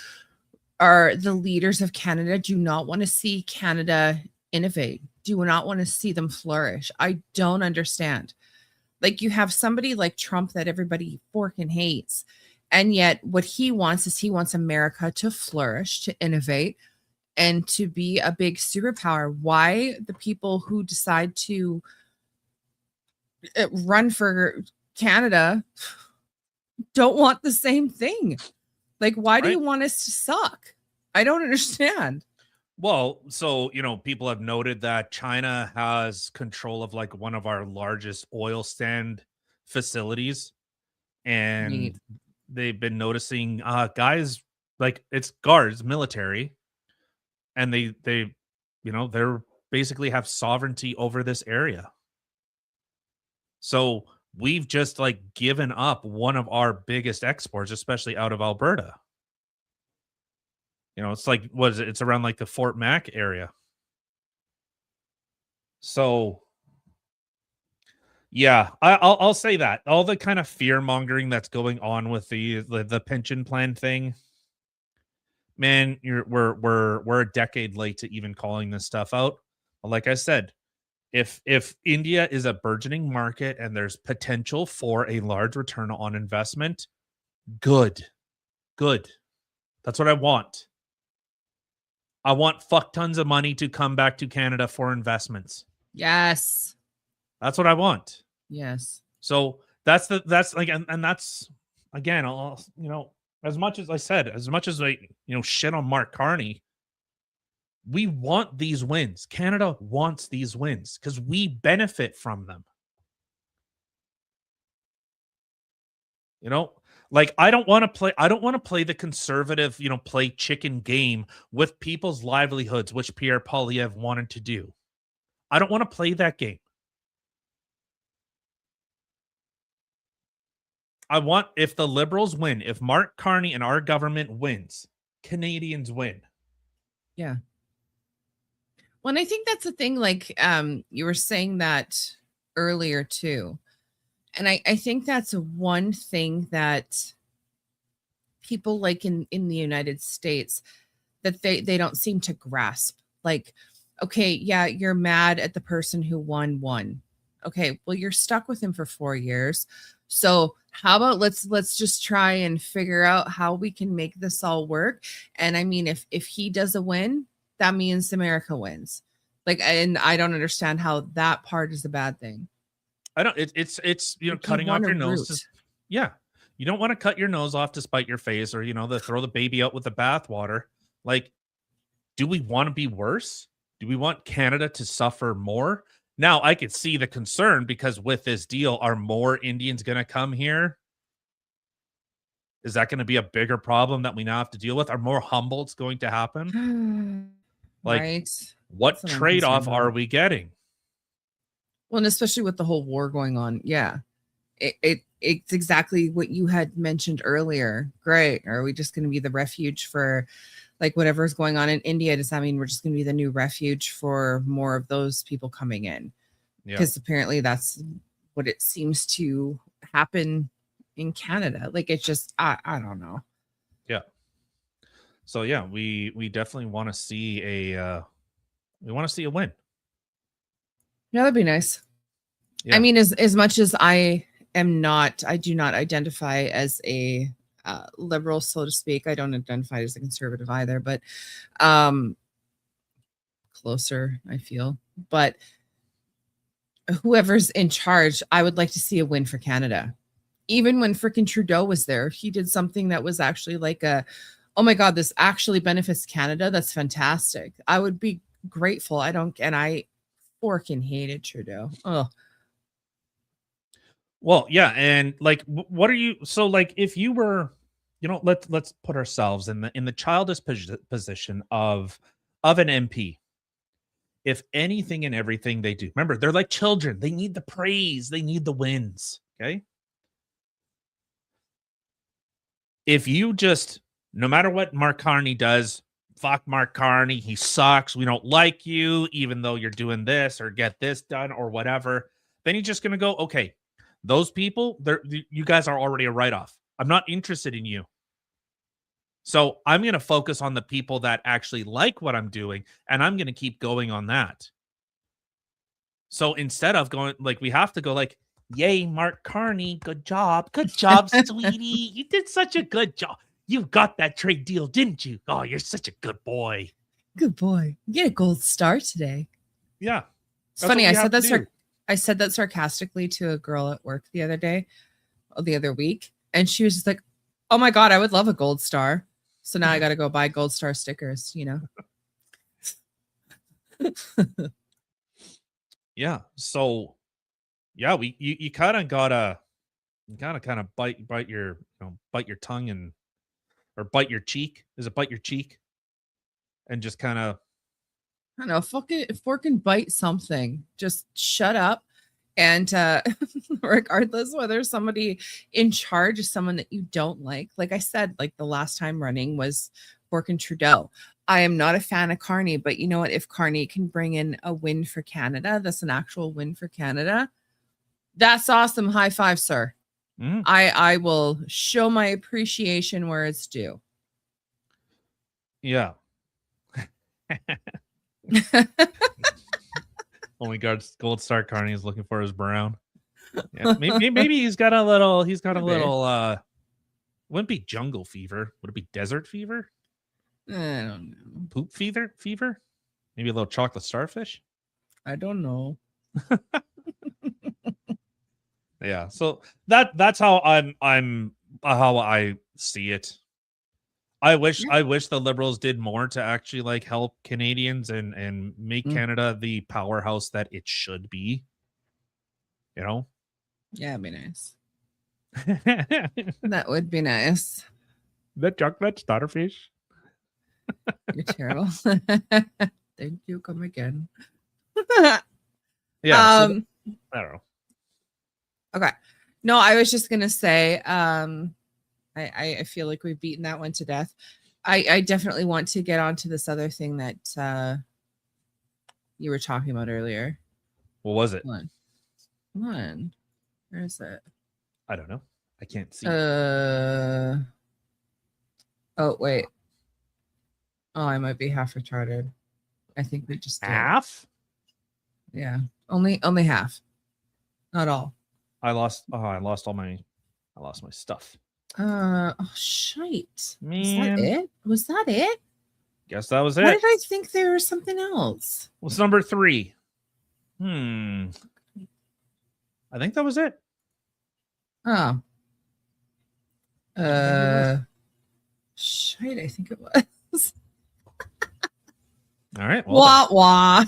are the leaders of Canada do not want to see Canada innovate, do not want to see them flourish. I don't understand. Like, you have somebody like Trump that everybody fucking hates. And yet what he wants is he wants America to flourish, to innovate, and to be a big superpower. Why the people who decide to run for Canada don't want the same thing? Like, why do you want us to suck? I don't understand. Well, so, people have noted that China has control of like one of our largest oil stand facilities. And Neat. they've been noticing guys, like, it's guards, military, and they're basically have sovereignty over this area. So we've just like given up one of our biggest exports, especially out of Alberta. It's like, what is it? It's around like the Fort Mac area. So yeah, I'll say that all the kind of fear mongering that's going on with the pension plan thing, man, we're a decade late to even calling this stuff out. But like I said, if India is a burgeoning market and there's potential for a large return on investment, good. That's what I want. I want fuck tons of money to come back to Canada for investments. Yes. That's what I want. Yes. So that's like, and that's, again, as much as I shit on Mark Carney, we want these wins. Canada wants these wins because we benefit from them. Like, I don't want to play the conservative, play chicken game with people's livelihoods, which Pierre Poilievre wanted to do. I don't want to play that game. I want, if the Liberals win, if Mark Carney and our government wins, Canadians win. Yeah. Well, and I think that's the thing, like, you were saying that earlier too. And I think that's one thing that people like in the United States that they don't seem to grasp. Like, okay, yeah, you're mad at the person who won. Okay, well, you're stuck with him for 4 years. So how about let's just try and figure out how we can make this all work. And I mean, if he does a win, that means America wins. Like, and I don't understand how that part is a bad thing. I don't. It's cutting off your nose. Yeah, you don't want to cut your nose off to spite your face, or throw the baby out with the bathwater. Like, do we want to be worse? Do we want Canada to suffer more? Now, I could see the concern because with this deal, are more Indians going to come here? Is that going to be a bigger problem that we now have to deal with? Are more Humboldts going to happen? Like, right. What trade-off are we getting? Well, and especially with the whole war going on. Yeah. It's exactly what you had mentioned earlier. Great. Are we just going to be the refuge for like whatever's going on in India? Does that mean we're just going to be the new refuge for more of those people coming in? Because apparently that's what it seems to happen in Canada. Like, it's just, I don't know. Yeah. So yeah, we definitely want to see a win. Yeah, that'd be nice. Yeah. I mean, as much as I do not identify as a liberal, so to speak. I don't identify as a conservative either, but closer, I feel. But whoever's in charge, I would like to see a win for Canada. Even when freaking Trudeau was there, he did something that was actually like oh my God, this actually benefits Canada. That's fantastic. I would be grateful. I freaking hated Trudeau. Oh, Well, yeah, and like, what are you? So, like, if you were, let's put ourselves in the childish position of an MP. If anything and everything they do, remember, they're like children. They need the praise. They need the wins. Okay. If you just, no matter what Mark Carney does, fuck Mark Carney, he sucks. We don't like you, even though you're doing this or get this done or whatever. Then you're just gonna go, okay, those people, you guys are already a write-off. I'm not interested in you. So I'm going to focus on the people that actually like what I'm doing, and I'm going to keep going on that. So instead of going, like, we have to go like, yay, Mark Carney, good job, sweetie. You did such a good job. You got that trade deal, didn't you? Oh, you're such a good boy. Good boy. You get a gold star today. Yeah. It's funny. I said that sarcastically to a girl at work the other week, and she was just like, oh my God, I would love a gold star. So now I got to go buy gold star stickers, Yeah. So, yeah, you kind of gotta bite your tongue or bite your cheek. Is it bite your cheek? And just kind of, I don't know, fucking bite something. Just shut up. And regardless whether somebody in charge is someone that you don't like I said, like the last time running was Borkin Trudeau. I am not a fan of Carney, but you know what? If Carney can bring in a win for Canada, that's an actual win for Canada. That's awesome. High five, sir. I will show my appreciation where it's due. Yeah. Only Gold Star Carney is looking for his brown. Yeah, maybe he's got a little. Wouldn't be jungle fever. Would it be desert fever? I don't know. Poop fever? Maybe a little chocolate starfish? I don't know. Yeah. So that's how how I see it. I wish the Liberals did more to actually like help Canadians and make Canada the powerhouse that it should be. Yeah, it'd be nice. That would be nice. The chocolate starfish. You're terrible. Thank you. Come again. Yeah. I don't know. Okay. No, I was just gonna say, I feel like we've beaten that one to death. I definitely want to get onto this other thing that you were talking about earlier. What was it? One. Where is it? I don't know. I can't see. Oh wait. Oh, I might be half retarded. I think we just did. Half? Yeah. Only half. Not all. I lost my stuff. Oh shite. Man. Was that it? Guess that was it. Why did I think there was something else? What's number 3? I think that was it. Oh. Shite, I think it was. All right. Well, wah.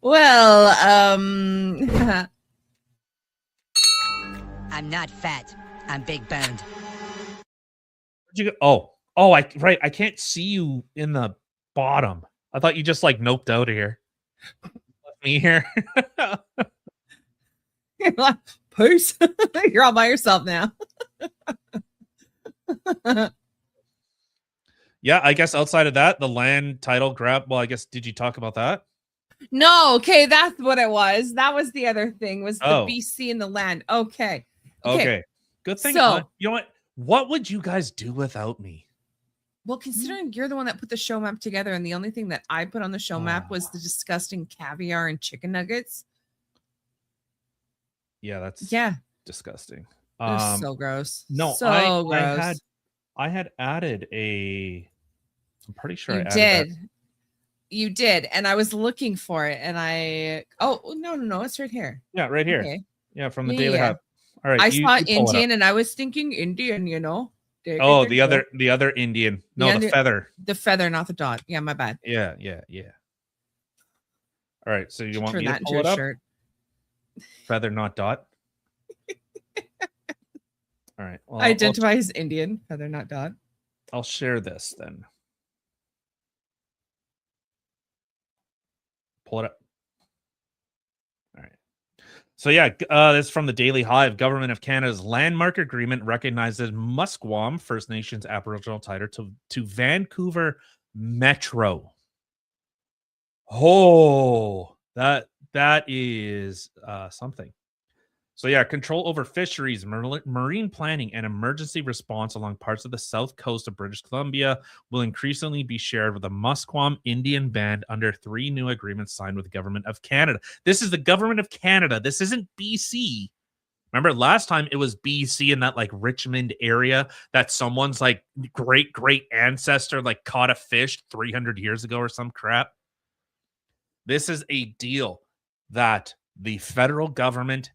Well, I'm not fat. I'm big boned. Where'd you go? Oh, I can't see you in the bottom. I thought you just like noped out of here. Left me here. Peace. You're all by yourself now. Yeah, I guess outside of that, the land title grab. Well, I guess, did you talk about that? No, okay, that's what it was. That was the other thing, was the BC and the land. Okay. Good thing. So, you know what would you guys do without me? Well, considering you're the one that put the show map together, and the only thing that I put on the show map was the disgusting caviar and chicken nuggets. Yeah, that's disgusting. They're so gross. No, so gross. I had added I'm pretty sure you did. You did, and I was looking for it, and no, it's right here. Yeah, right here. Okay. Yeah, from the Daily Hub. All right, I saw Indian, and I was thinking Indian. The other Indian. No, the feather. The feather, not the dot. Yeah, my bad. Yeah. All right, so you want me to pull it up? Shirt. Feather, not dot. All right. Well, Identify as Indian. Feather, not dot. I'll share this then. Pull it up. All right. So yeah, this is from the Daily Hive. Government of Canada's landmark agreement recognizes Musqueam First Nations Aboriginal title to Vancouver Metro. Oh, that is something. So yeah, control over fisheries, marine planning, and emergency response along parts of the south coast of British Columbia will increasingly be shared with the Musqueam Indian Band under 3 new agreements signed with the Government of Canada. This is the Government of Canada. This isn't BC. Remember last time it was BC in that like Richmond area that someone's like great ancestor like caught a fish 300 years ago or some crap. This is a deal that the federal government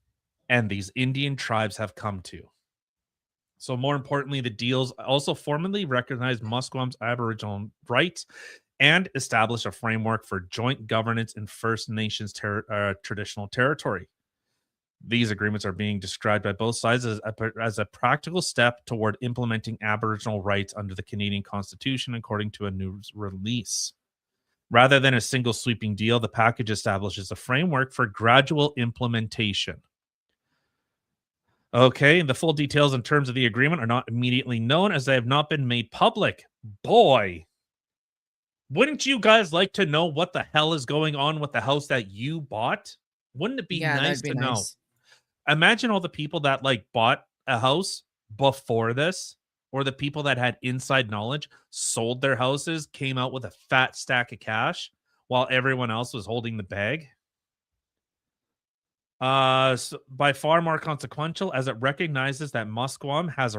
and these Indian tribes have come to. So more importantly, the deals also formally recognize Musqueam's Aboriginal rights and establish a framework for joint governance in First Nations traditional territory. These agreements are being described by both sides as a practical step toward implementing Aboriginal rights under the Canadian Constitution, according to a news release. Rather than a single sweeping deal, the package establishes a framework for gradual implementation. Okay, the full details and terms of the agreement are not immediately known as they have not been made public. Boy, wouldn't you guys like to know what the hell is going on with the house that you bought? Wouldn't it be nice to know? Imagine all the people that like bought a house before this, or the people that had inside knowledge, sold their houses, came out with a fat stack of cash while everyone else was holding the bag. So by far more consequential, as it recognizes that Musqueam has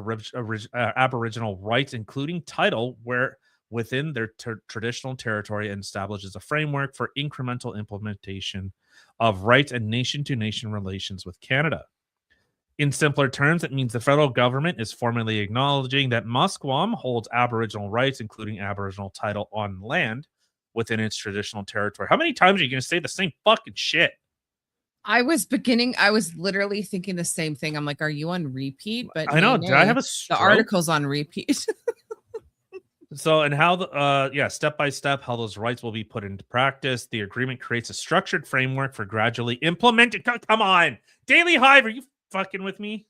Aboriginal rights, including title, where within their traditional territory, and establishes a framework for incremental implementation of rights and nation-to-nation relations with Canada. In simpler terms, it means the federal government is formally acknowledging that Musqueam holds Aboriginal rights, including Aboriginal title on land within its traditional territory. How many times are you going to say the same fucking shit? I was literally thinking the same thing. I'm like, are you on repeat? But I know. Did I have a stroke? The article's on repeat. So, and how step by step, how those rights will be put into practice. The agreement creates a structured framework for gradually implementing. Come on, Daily Hive, are you fucking with me?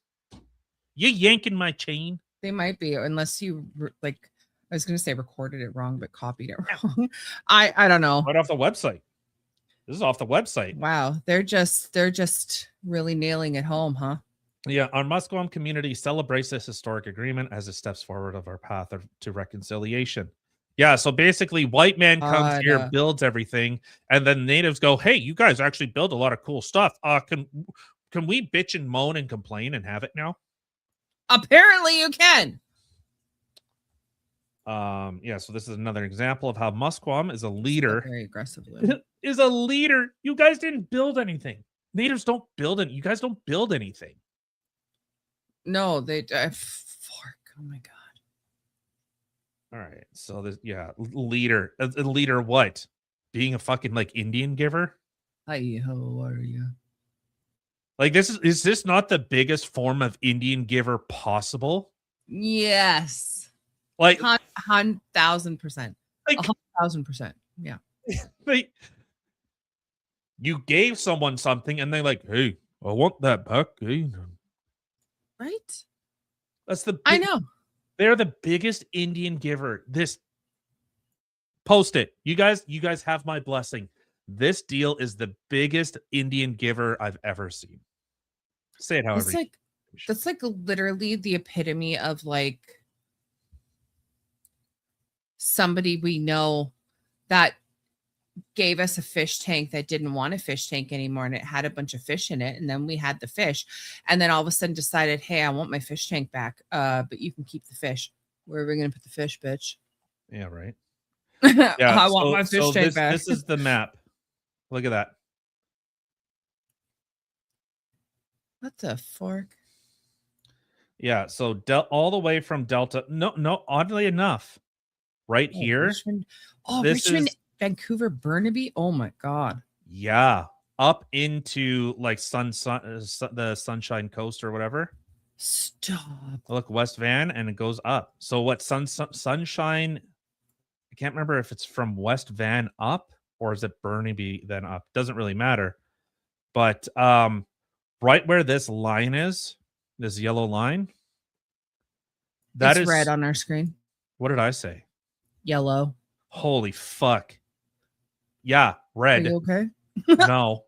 You yanking my chain? They might be, unless you like. I was going to say recorded it wrong, but copied it wrong. I don't know. Right off the website. This is off the website. Wow, they're just really nailing it home, huh? Yeah, our Musqueam community celebrates this historic agreement as it steps forward of our path to reconciliation. Yeah, so basically, white man comes here, builds everything, and then natives go, "Hey, you guys actually build a lot of cool stuff. Can we bitch and moan and complain and have it now?" Apparently, you can. Yeah, so this is another example of how Musqueam is a leader. Very aggressively. Is a leader. You guys didn't build anything. Natives don't build it. You guys don't build anything. No, they fork. Oh my god. All right. So this, leader. A leader what? Being a fucking like Indian giver? Hi, how are you? Like is this not the biggest form of Indian giver possible? Yes. Like 1,000%. Like 1,000%. Yeah. Like you gave someone something and they're like, "Hey, I want that back." Hey. Right? That's I know. They're the biggest Indian giver. This post it. You guys have my blessing. This deal is the biggest Indian giver I've ever seen. Say it however. That's like literally the epitome of like somebody we know that gave us a fish tank that didn't want a fish tank anymore, and it had a bunch of fish in it, and then we had the fish, and then all of a sudden decided, "Hey, I want my fish tank back, but you can keep the fish." Where are we gonna put the fish, bitch? Yeah, right. Yeah, I want my fish tank back. This is the map. Look at that. What the fork? Yeah, so all the way from Delta. No, oddly enough, right here. Richmond, Richmond, Vancouver, Burnaby. Oh my god. Yeah. up into like the Sunshine Coast or whatever. Stop. Look, West Van, and it goes up. So what Sunshine? I can't remember if it's from West Van up or is it Burnaby then up. Doesn't really matter. But right where this line is, this yellow line, that It's is red on our screen. What did I say? Yellow. Holy fuck. Yeah, Are red. you okay? No.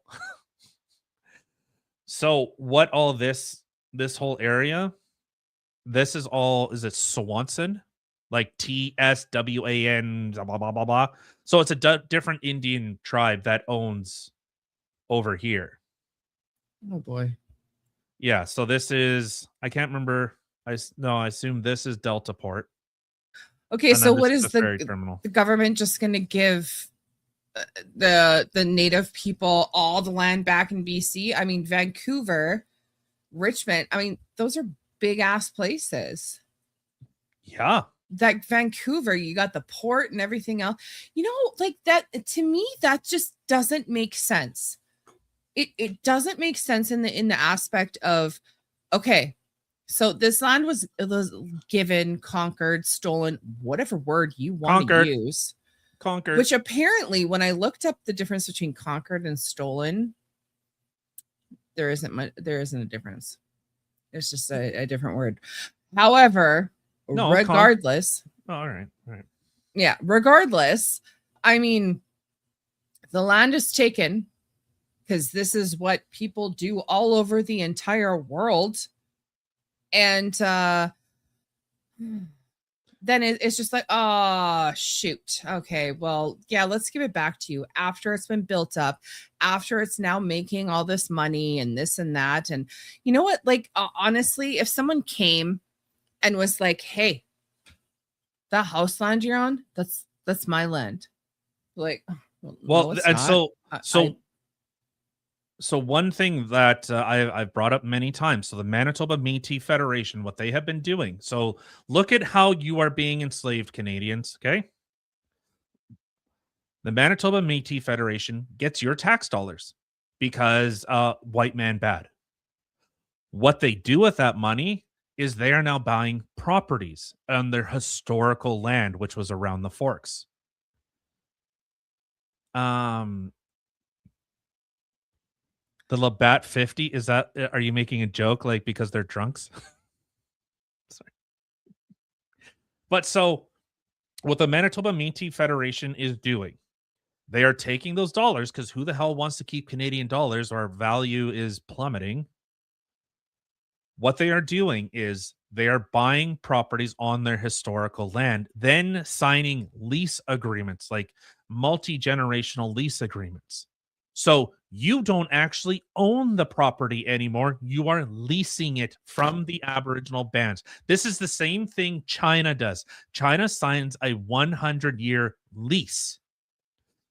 So what all this whole area, this is it Swanson? Like TSWAN, blah, blah, blah, blah. So it's a different Indian tribe that owns over here. Oh boy. Yeah, so this is, I can't remember. I assume this is Delta Port. Okay, And so then what this is the ferry terminal. the government just going to give the native people all the land back in BC? I mean, Vancouver, Richmond, I mean, those are big ass places. Yeah. That Vancouver, you got the port and everything else. You know, like that, to me, that just doesn't make sense. It doesn't make sense in the aspect of, okay, so this land was given, conquered, stolen, whatever word you want to use. Conquered. Which apparently, when I looked up the difference between conquered and stolen, there isn't a difference. It's just a different word. However, regardless. All right. Yeah, regardless, I mean, the land is taken because this is what people do all over the entire world. And then it's just like, oh, shoot. Okay, well, yeah, let's give it back to you after it's been built up, after it's now making all this money and this and that. And you know what? Like, honestly, if someone came and was like, hey, the house land you're on, that's my land. Like, well, no, and not. So one thing that I've brought up many times, so the Manitoba Métis Federation, what they have been doing. So look at how you are being enslaved, Canadians, okay? The Manitoba Métis Federation gets your tax dollars because white man bad. What they do with that money is they are now buying properties on their historical land, which was around the Forks. The Labatt 50, is that, are you making a joke like because they're drunks? Sorry. But so what the Manitoba Métis Federation is doing, they are taking those dollars because who the hell wants to keep Canadian dollars? Our value is plummeting. What they are doing is they are buying properties on their historical land, then signing lease agreements, like multi-generational lease agreements. So you don't actually own the property anymore. You are leasing it from the Aboriginal bands. This is the same thing China does. China signs a 100-year lease.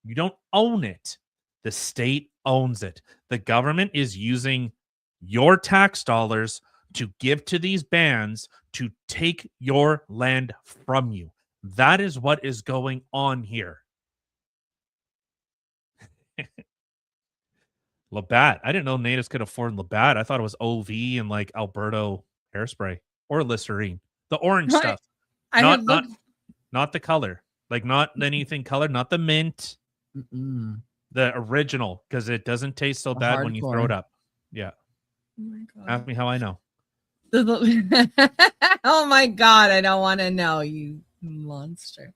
You don't own it. The state owns it. The government is using your tax dollars to give to these bands to take your land from you. That is what is going on here. Labatt. I didn't know natives could afford Labatt. I thought it was OV and like Alberto hairspray or Listerine. The orange stuff. Not the color. Like not anything colored, not the mint. Mm-mm. The original, because it doesn't taste so bad when you throw it up. Yeah. Oh my God. Ask me how I know. Oh my God, I don't want to know, you monster.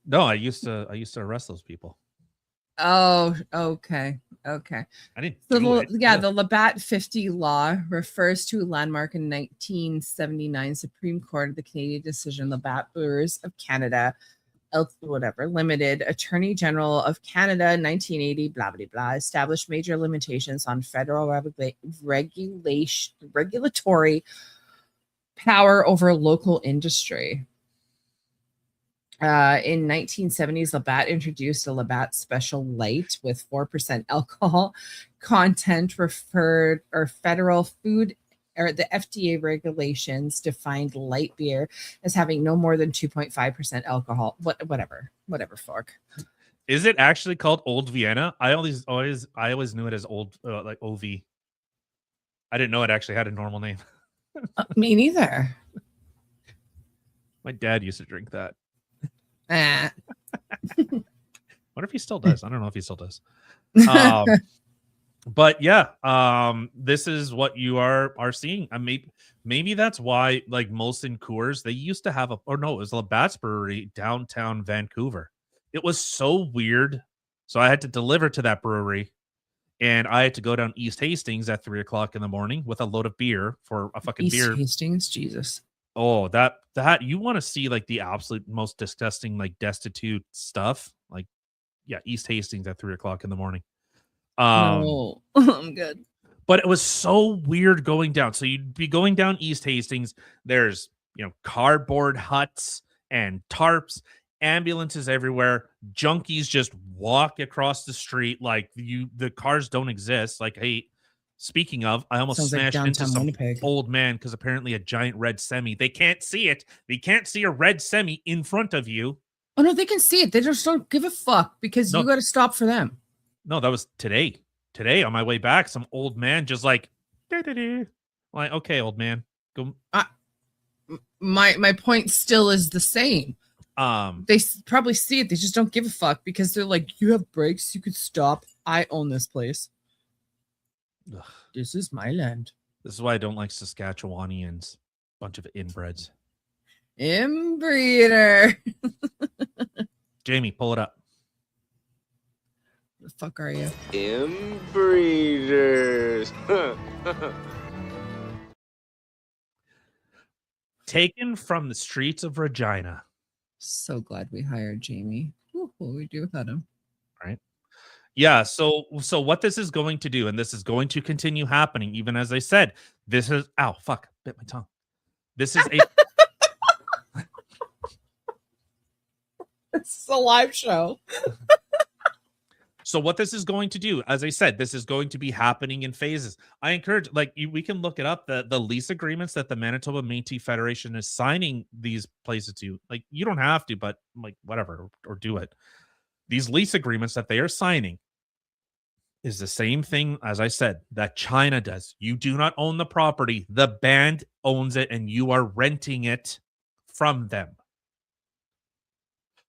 No, I used to arrest those people. Oh, okay. I didn't So do it. the Labatt 50 law refers to a landmark in 1979 Supreme Court of the Canadian decision, Labatt Brewers of Canada, whatever, Limited, Attorney General of Canada, 1980, blah, blah, blah, established major limitations on federal regulatory power over local industry. In 1970s, Labatt introduced a Labatt Special Light with 4% alcohol content. Federal food or the FDA regulations defined light beer as having no more than 2.5% alcohol. Whatever, fork. Is it actually called Old Vienna? I always knew it as old like OV. I didn't know it actually had a normal name. Me neither. My dad used to drink that. Ah. Wonder if he still does. I don't know if he still does. But yeah, this is what you are seeing. I mean, maybe that's why, like Molson Coors, they used to have it was Labatt's Brewery downtown Vancouver. It was so weird. So I had to deliver to that brewery, and I had to go down East Hastings at 3:00 in the morning with a load of beer for a fucking East beer. Hastings, Jesus. Oh, that you want to see like the absolute most disgusting, like destitute stuff. Like, yeah, East Hastings at 3:00 in the morning. No, I'm good. But it was so weird going down. So you'd be going down East Hastings. There's, cardboard huts and tarps, ambulances everywhere. Junkies just walk across the street like the cars don't exist. Like, hey, speaking of, I almost Sounds like smashed into downtown some Winnipeg. old man because apparently a giant red semi. They can't see it. They can't see a red semi in front of you. Oh no, they can see it. They just don't give a fuck because you got to stop for them. No, that was today. Today on my way back, some old man just like, like, okay, old man, go. My point still is the same. They probably see it. They just don't give a fuck because they're like, you have brakes, you could stop. I own this place. Ugh. This is my land. This is why I don't like Saskatchewanians. Bunch of inbreds. Inbreeder. Jamie, pull it up. The fuck are you? Inbreeders. Taken from the streets of Regina. So glad we hired Jamie. What would we do without him? Right. Yeah. So what this is going to do, and this is going to continue happening, even as I said, this is bit my tongue. This is a It's a live show. So what this is going to do, as I said, this is going to be happening in phases. I encourage, we can look it up, the lease agreements that the Manitoba Métis Federation is signing these places to. Like, you don't have to, but like whatever, or do it. These lease agreements that they are signing is the same thing, as I said, that China does. You do not own the property. The band owns it, and you are renting it from them.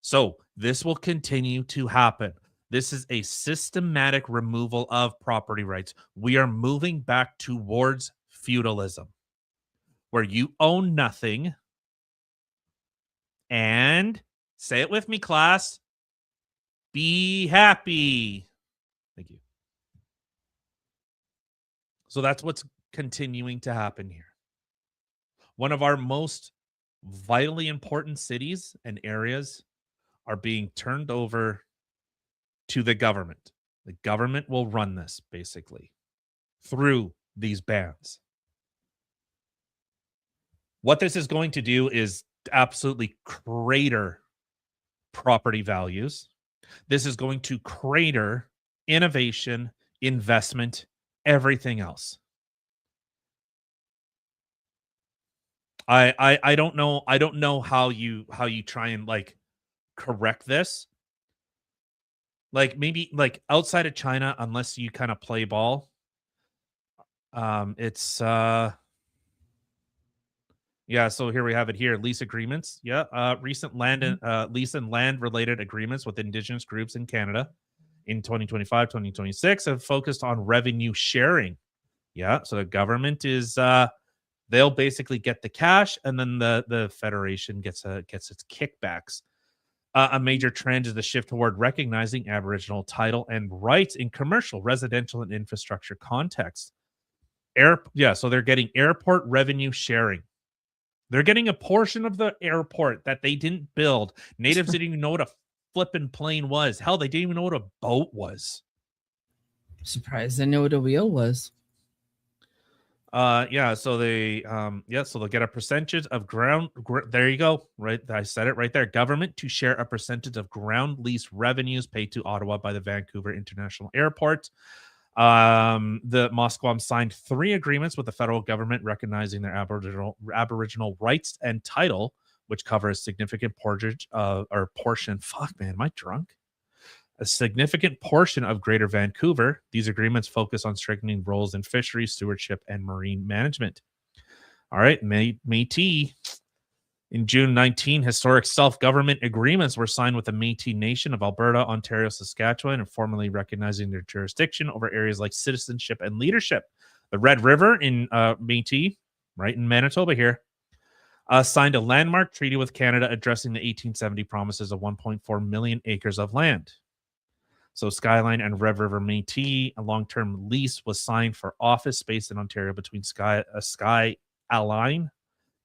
So this will continue to happen. This is a systematic removal of property rights. We are moving back towards feudalism, where you own nothing. And say it with me, class. Be happy. Thank you. So that's what's continuing to happen here. One of our most vitally important cities and areas are being turned over to the government. The government will run this basically through these bans. What this is going to do is absolutely crater property values. This is going to crater innovation, investment, everything else. I don't know how you try and like correct this. Like maybe like outside of China, unless you kind of play ball, it's yeah. So here we have it here. Lease agreements. Yeah. Recent land and lease and land related agreements with Indigenous groups in Canada in 2025, 2026 have focused on revenue sharing. Yeah. So the government is they'll basically get the cash, and then the federation gets its kickbacks. A major trend is the shift toward recognizing Aboriginal title and rights in commercial, residential, and infrastructure context. So they're getting airport revenue sharing. They're getting a portion of the airport that they didn't build. Natives didn't even know what a flipping plane was. Hell, they didn't even know what a boat was. Surprised they knew what a wheel was. So they'll get a percentage of ground. There you go. Right. I said it right there. Government to share a percentage of ground lease revenues paid to Ottawa by the Vancouver International Airport. The Musqueam signed 3 agreements with the federal government recognizing their Aboriginal rights and title, which covers significant portion. Fuck, man, am I drunk? a significant portion of Greater Vancouver. These agreements focus on strengthening roles in fisheries, stewardship, and marine management. All right, Métis. In June 19, historic self-government agreements were signed with the Métis Nation of Alberta, Ontario, Saskatchewan, and formally recognizing their jurisdiction over areas like citizenship and leadership. The Red River in Métis, right in Manitoba here, signed a landmark treaty with Canada addressing the 1870 promises of 1.4 million acres of land. So Skyline and Red River Métis, a long-term lease was signed for office space in Ontario between Sky Align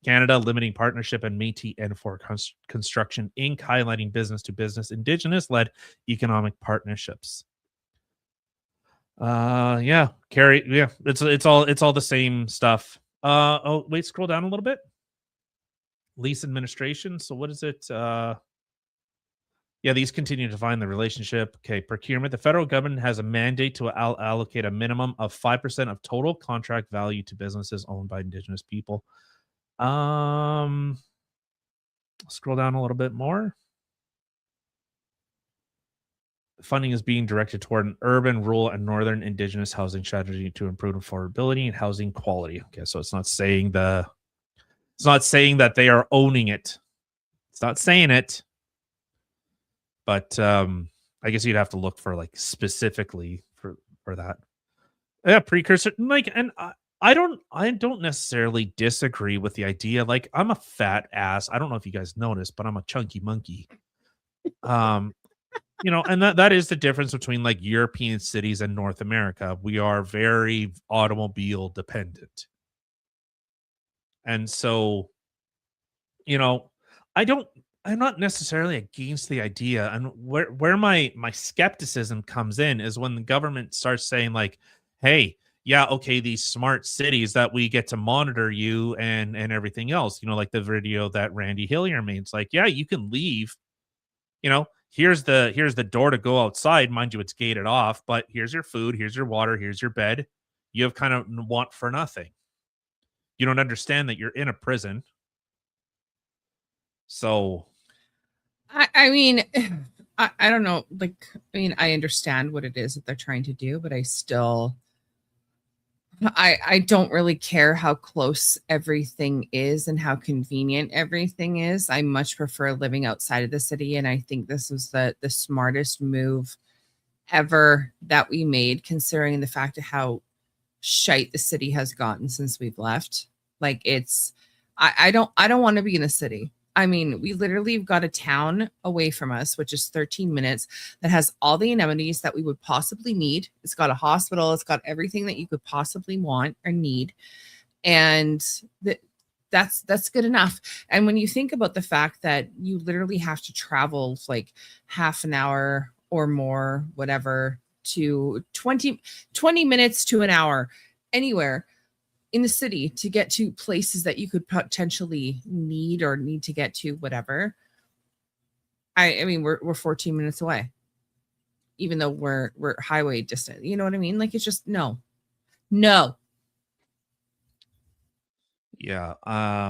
Canada Limiting Partnership and Métis N4 Construction Inc., highlighting business-to-business Indigenous-led economic partnerships. Carrie, it's all the same stuff. Oh, wait, scroll down a little bit. Lease administration. So what is it? These continue to define the relationship. Okay, procurement. The federal government has a mandate to allocate a minimum of 5% of total contract value to businesses owned by Indigenous people. Scroll down a little bit more. Funding is being directed toward an urban, rural, and northern Indigenous housing strategy to improve affordability and housing quality. Okay, so it's not saying that they are owning it. It's not saying it. But I guess you'd have to look for like specifically for that. Yeah, precursor. Like, and I don't necessarily disagree with the idea. Like, I'm a fat ass. I don't know if you guys noticed, but I'm a chunky monkey. And that is the difference between like European cities and North America. We are very automobile dependent. And so, I'm not necessarily against the idea. And where my skepticism comes in is when the government starts saying like, hey, yeah, okay, these smart cities that we get to monitor you and everything else, like the video that Randy Hillier made. It's like, yeah, you can leave, here's the door to go outside. Mind you, it's gated off, but here's your food, here's your water, here's your bed. You have kind of want for nothing. You don't understand that you're in a prison. So I mean, I don't know. Like, I mean, I understand what it is that they're trying to do, but I still, I don't really care how close everything is and how convenient everything is. I much prefer living outside of the city. And I think this was the smartest move ever that we made, considering the fact of how shite the city has gotten since we've left. Like, it's, I don't want to be in the city. I mean, we literally have got a town away from us, which is 13 minutes, that has all the amenities that we would possibly need. It's got a hospital. It's got everything that you could possibly want or need. And that's good enough. And when you think about the fact that you literally have to travel like half an hour or more, whatever, to 20 minutes to an hour anywhere in the city to get to places that you could potentially need to get to, whatever. I mean, we're 14 minutes away, even though we're highway distant. You know what I mean? Like, it's just no. Yeah. Yeah.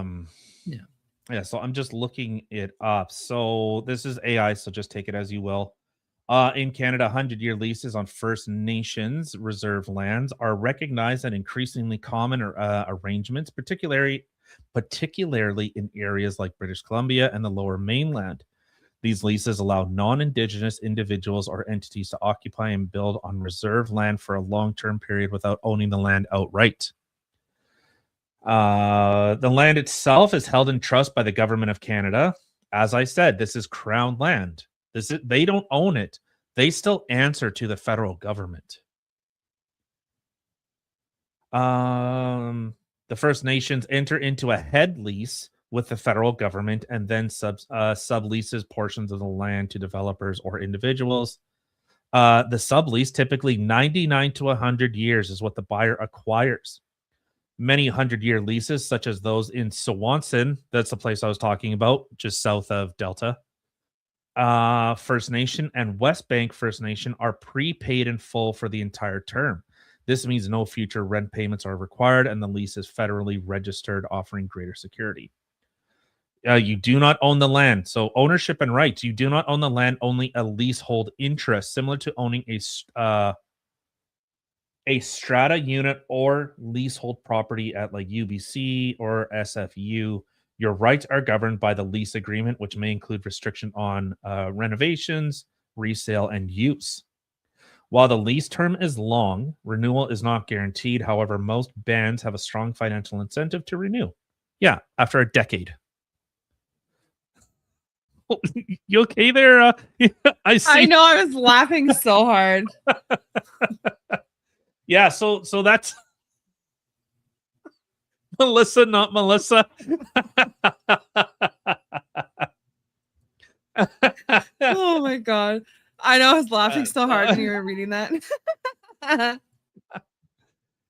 So I'm just looking it up. So this is AI. So just take it as you will. In Canada, 100-year leases on First Nations reserve lands are recognized and increasingly common arrangements, particularly in areas like British Columbia and the Lower Mainland. These leases allow non-Indigenous individuals or entities to occupy and build on reserve land for a long-term period without owning the land outright. The land itself is held in trust by the Government of Canada. As I said, this is Crown land. They don't own it. They still answer to the federal government. The First Nations enter into a head lease with the federal government and then subleases portions of the land to developers or individuals. The sublease, typically 99 to 100 years, is what the buyer acquires. Many 100-year leases, such as those in Swanson, that's the place I was talking about, just south of Delta, First Nation and West Bank First Nation, are prepaid in full for the entire term. This means no future rent payments are required, and the lease is federally registered, offering greater security. You do not own the land. So ownership and rights. You do not own the land, only a leasehold interest, similar to owning a strata unit or leasehold property at like UBC or SFU. Your rights are governed by the lease agreement, which may include restriction on renovations, resale, and use. While the lease term is long, renewal is not guaranteed. However, most bands have a strong financial incentive to renew. Yeah, after a decade. You okay there? I see. I know, I was laughing so hard. Yeah, so that's Melissa, not Melissa. Oh my god. I know, I was laughing so hard when you were reading that.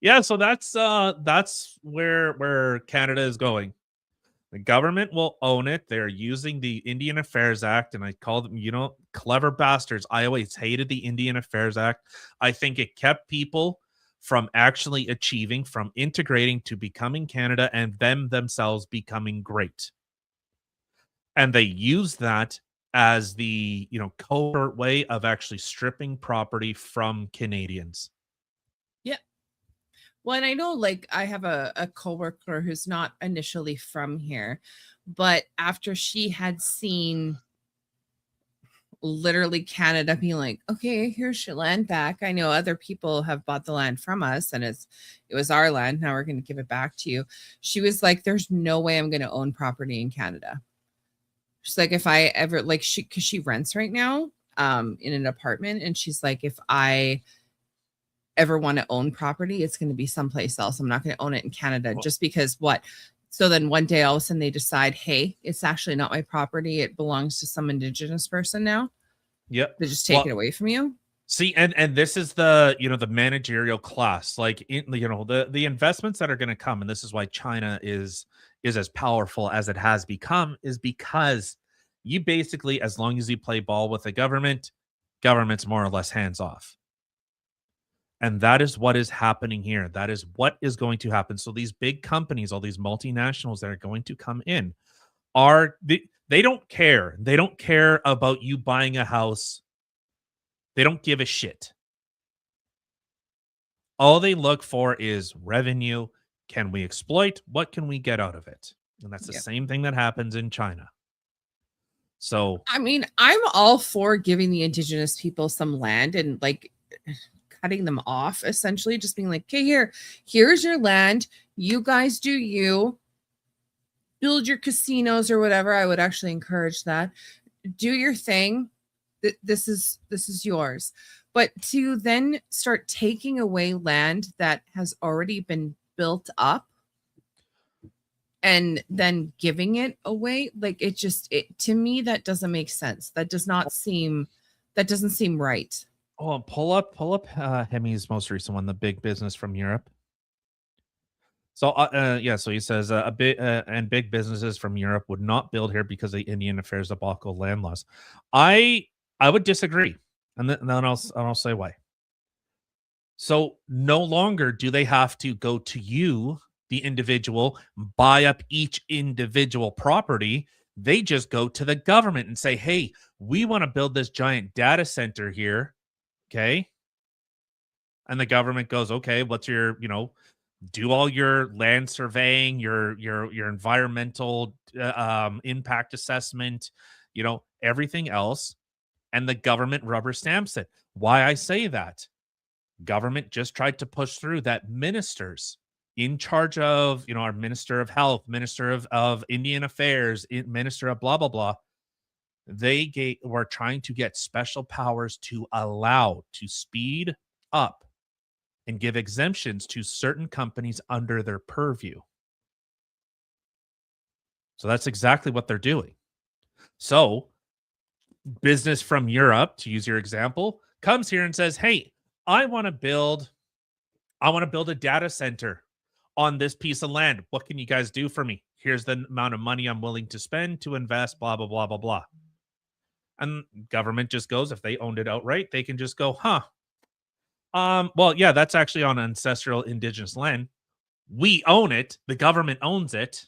Yeah, so that's where Canada is going. The government will own it. They're using the Indian Affairs Act, and I call them, clever bastards. I always hated the Indian Affairs Act. I think it kept people from actually achieving, from integrating to becoming Canada and them themselves becoming great. And they use that as the, covert way of actually stripping property from Canadians. Well, and I know, like, I have a coworker who's not initially from here, but after she had seen literally Canada being like, okay, here's your land back. I know other people have bought the land from us and it was our land. Now we're going to give it back to you. She was like, there's no way I'm going to own property in Canada. She's like, if I ever, like, because she rents right now in an apartment, and she's like, if I ever want to own property, it's going to be someplace else. I'm not going to own it in Canada. Just because what? So then one day all of a sudden they decide, hey, it's actually not my property. It belongs to some Indigenous person now. Yep. They just take it away from you. See, and this is the, the managerial class, like, the investments that are going to come. And this is why China is as powerful as it has become, is because you basically, as long as you play ball with the government's more or less hands off. And that is what is happening here. That is what is going to happen. So these big companies, all these multinationals that are going to come in, they don't care. They don't care about you buying a house. They don't give a shit. All they look for is revenue. Can we exploit? What can we get out of it? And that's the same thing that happens in China. So, I mean, I'm all for giving the Indigenous people some land and like cutting them off, essentially just being like, okay, here's your land. You guys do you. Build your casinos or whatever. I would actually encourage that. Do your thing. This is yours. But to then start taking away land that has already been built up and then giving it away, like, to me, that doesn't make sense. That doesn't seem right. Oh, pull up Hemi's most recent one, the big business from Europe. So, so he says and big businesses from Europe would not build here because of the Indian Affairs debacle land laws. I would disagree, and then I'll say why. So no longer do they have to go to you, the individual, buy up each individual property. They just go to the government and say, hey, we want to build this giant data center here. Okay. And the government goes, okay, what's your, do all your land surveying, your environmental impact assessment, everything else. And the government rubber stamps it. Why I say that? Government just tried to push through that ministers in charge of, our Minister of Health, Minister of Indian Affairs, Minister of blah, blah, blah. They were trying to get special powers to allow, to speed up and give exemptions to certain companies under their purview. So that's exactly what they're doing. So business from Europe, to use your example, comes here and says, hey, I want to build a data center on this piece of land. What can you guys do for me? Here's the amount of money I'm willing to spend to invest, blah, blah, blah, blah, blah. And government just goes, if they owned it outright, they can just go, well, yeah, that's actually on ancestral indigenous land. We own it. The government owns it.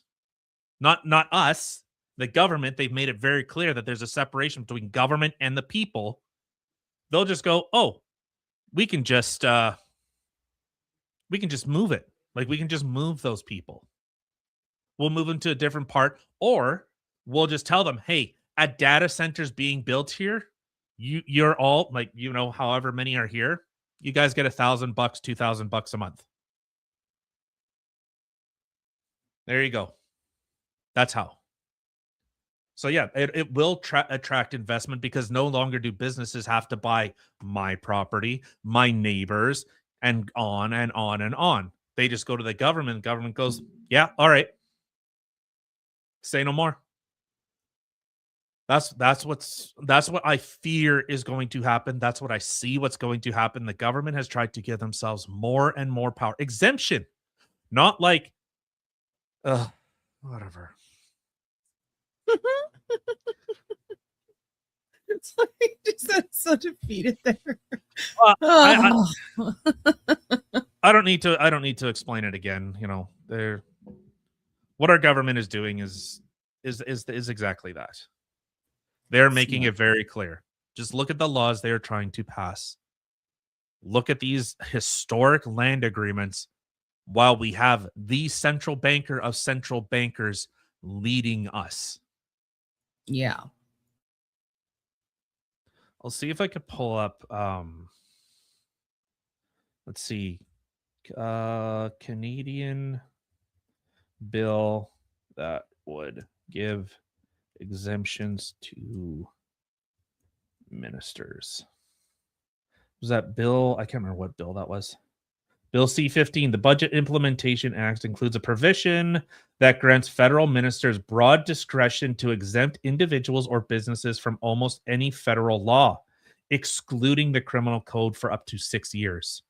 Not us. the government, they've made it very clear that there's a separation between government and the people. They'll just go, oh, we can just move it. Like, we can just move those people. We'll move them to a different part, or we'll just tell them, hey, a data center's being built here. You're all like, however many are here, you guys get $1,000, $2,000 a month. There you go. That's how. So yeah, it will attract investment, because no longer do businesses have to buy my property, my neighbors, and on and on and on. They just go to the government. Government goes, yeah, all right. Say no more. That's what I fear is going to happen. That's what I see what's going to happen. The government has tried to give themselves more and more power. Exemption. Not like whatever. It's like just so defeated there. I don't need to explain it again. What our government is doing is exactly that. They're making it very clear. Just look at the laws they are trying to pass. Look at these historic land agreements, while we have the central banker of central bankers leading us. Yeah. I'll see if I could pull up let's see. Canadian bill that would give exemptions to ministers. Was that bill? I can't remember what bill that was. Bill C-15, the Budget Implementation Act, includes a provision that grants federal ministers broad discretion to exempt individuals or businesses from almost any federal law, excluding the criminal code, for up to 6 years.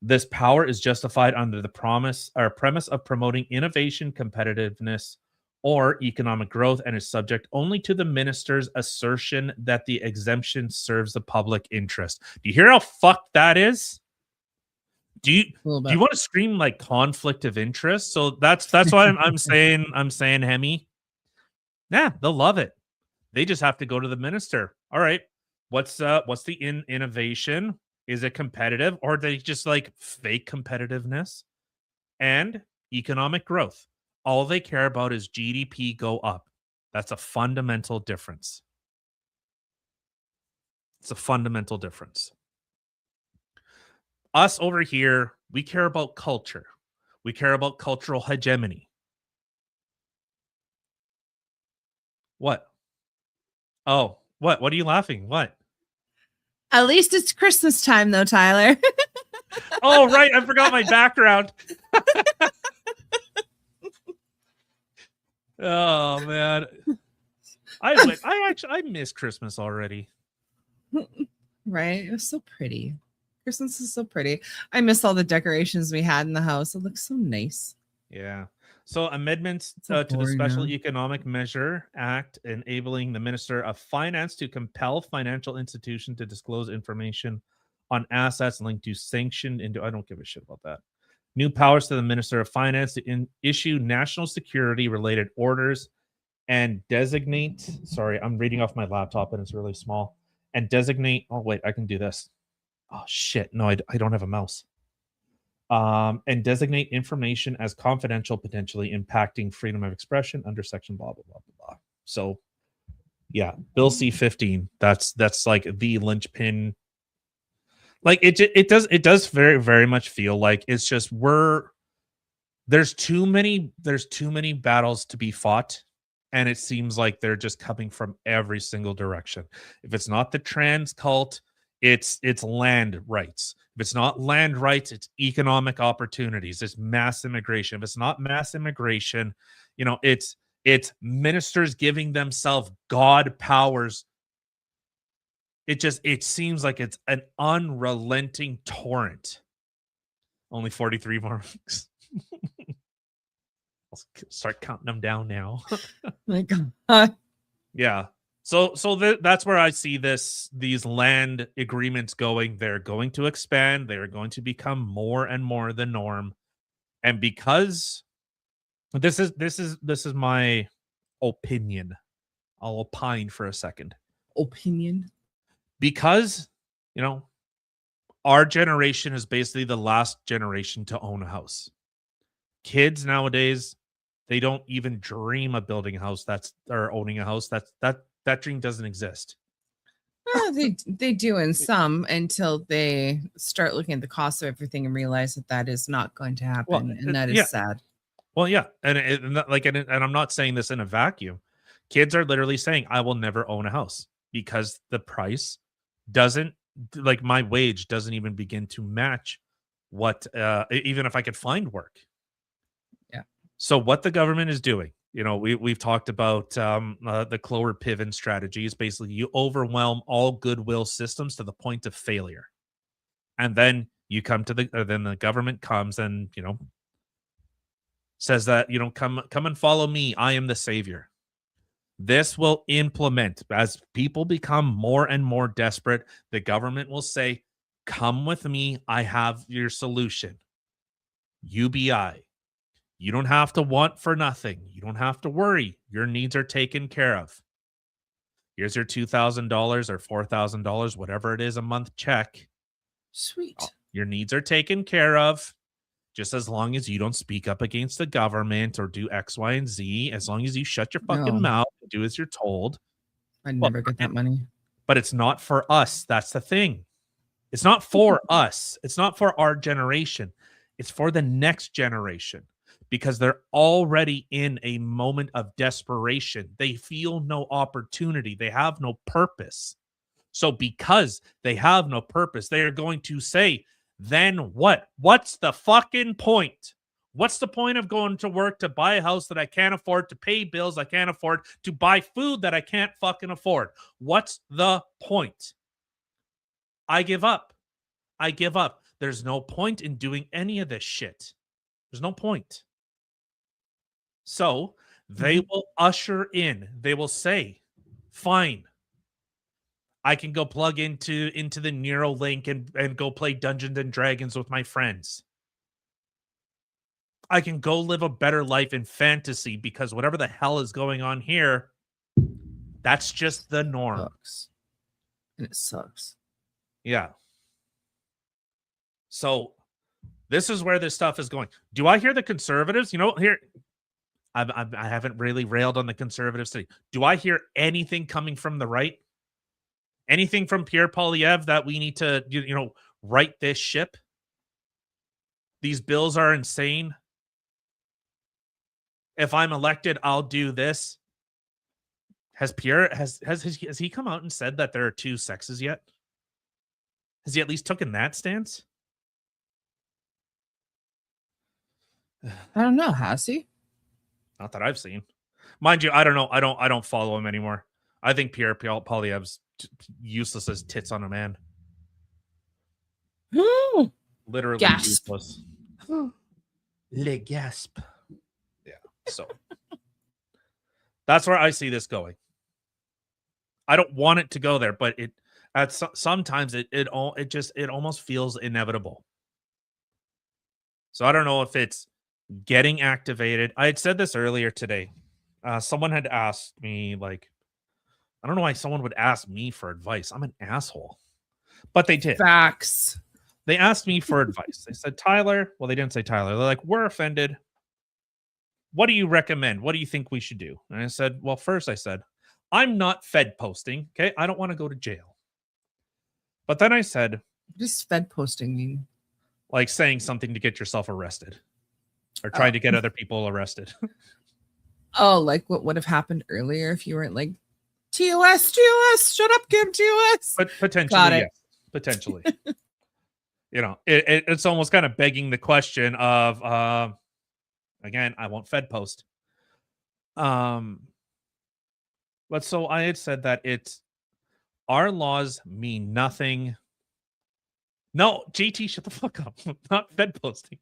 This power is justified under the premise of promoting innovation, competitiveness, or economic growth, and is subject only to the minister's assertion that the exemption serves the public interest. Do you hear how fucked that is? Do you want to scream like conflict of interest? So that's why I'm saying Hemi. Yeah, they'll love it. They just have to go to the minister. All right, what's the innovation? Is it competitive, or they just like fake competitiveness and economic growth? All they care about is GDP go up. That's a fundamental difference. It's a fundamental difference. Us over here, we care about culture. We care about cultural hegemony. What? Oh, what? What are you laughing? What? At least it's Christmas time, though, Tyler. Oh, right. I forgot my background. Oh, man. I miss Christmas already. Right? It was so pretty. Christmas is so pretty. I miss all the decorations we had in the house. It looks so nice. Yeah. So amendments to the Special Economic Measure Act, enabling the Minister of Finance to compel financial institutions to disclose information on assets linked to sanctioned I don't give a shit about that. New powers to the Minister of Finance to issue national security related orders and designate. Sorry, I'm reading off my laptop and it's really small. And designate. Oh, wait, I can do this. Oh, shit. No, I don't have a mouse. And designate information as confidential, potentially impacting freedom of expression under section blah, blah, blah, blah, blah. So, yeah, Bill C-15, that's like the linchpin. Like it does very, very much feel like it's just there's too many battles to be fought, and it seems like they're just coming from every single direction. If it's not the trans cult, it's land rights. If it's not land rights, it's economic opportunities. It's mass immigration. If it's not mass immigration, it's ministers giving themselves God powers. It seems like it's an unrelenting torrent. Only 43 more weeks. I'll start counting them down now. My God. Yeah. So that's where I see these land agreements going. They're going to expand. They're going to become more and more the norm. And because this is my opinion. I'll opine for a second. Opinion. Because, you know, our generation is basically the last generation to own a house. Kids nowadays, they don't even dream of building a house or owning a house. That dream doesn't exist. They do in some until they start looking at the cost of everything and realize that is not going to happen, and that is sad. Well, yeah, and I'm not saying this in a vacuum. Kids are literally saying, "I will never own a house," because the price doesn't, like, my wage doesn't even begin to match what even if I could find work. Yeah. So what the government is doing, you know, we've talked about the Clover Piven strategy is basically you overwhelm all goodwill systems to the point of failure, and then you come to then the government comes and, you know, says that, you know, come and follow me, I am the savior. This will implement as people become more and more desperate. The government will say, come with me, I have your solution. UBI. You don't have to want for nothing. You don't have to worry. Your needs are taken care of. Here's your $2,000 or $4,000, whatever it is a month check. Sweet. Your needs are taken care of. Just as long as you don't speak up against the government or do X, Y, and Z, as long as you shut your fucking mouth and do as you're told. I'd never get that money. But it's not for us. That's the thing. It's not for us. It's not for our generation. It's for the next generation, because they're already in a moment of desperation. They feel no opportunity. They have no purpose. So because they have no purpose, they are going to say, then what? What's the fucking point? What's the point of going to work to buy a house that I can't afford, to pay bills I can't afford, to buy food that I can't fucking afford? What's the point? I give up. I give up. There's no point in doing any of this shit. There's no point. So they will usher in. They will say, fine, I can go plug into the Neuralink and go play Dungeons and Dragons with my friends. I can go live a better life in fantasy, because whatever the hell is going on here, that's just the norm. Sucks. And it sucks. Yeah. So this is where this stuff is going. Do I hear the conservatives? You know, here, I haven't really railed on the conservatives today. Do I hear anything coming from the right? Anything from Pierre Poilievre that we need to, you know, right this ship? These bills are insane. If I'm elected, I'll do this. Has Pierre has he come out and said that there are two sexes yet? Has he at least taken that stance? I don't know. Has he? Not that I've seen. Mind you, I don't know. I don't follow him anymore. I think Pierre Poilievre's useless as tits on a man. Literally Gasp. useless. Le gasp. Yeah. So that's where I see this going. I don't want it to go there, but it sometimes it almost feels inevitable. So I don't know if it's getting activated. I had said this earlier today. Someone had asked me, like, I don't know why someone would ask me for advice. I'm an asshole. But they did. Facts. They asked me for advice. They said, Tyler, well, they didn't say Tyler. They're like, we're offended. What do you recommend? What do you think we should do? And I said, well, first I said, I'm not Fed posting. Okay. I don't want to go to jail. But then I said, what does Fed posting mean? Like saying something to get yourself arrested or trying to get other people arrested. Oh, like what would have happened earlier if you weren't like, TOS, shut up, Kim, TOS. But potentially, yes. Potentially. You know, it's almost kind of begging the question of, again, I won't Fed post. But so I had said that our laws mean nothing. No, JT, shut the fuck up. Not Fed posting.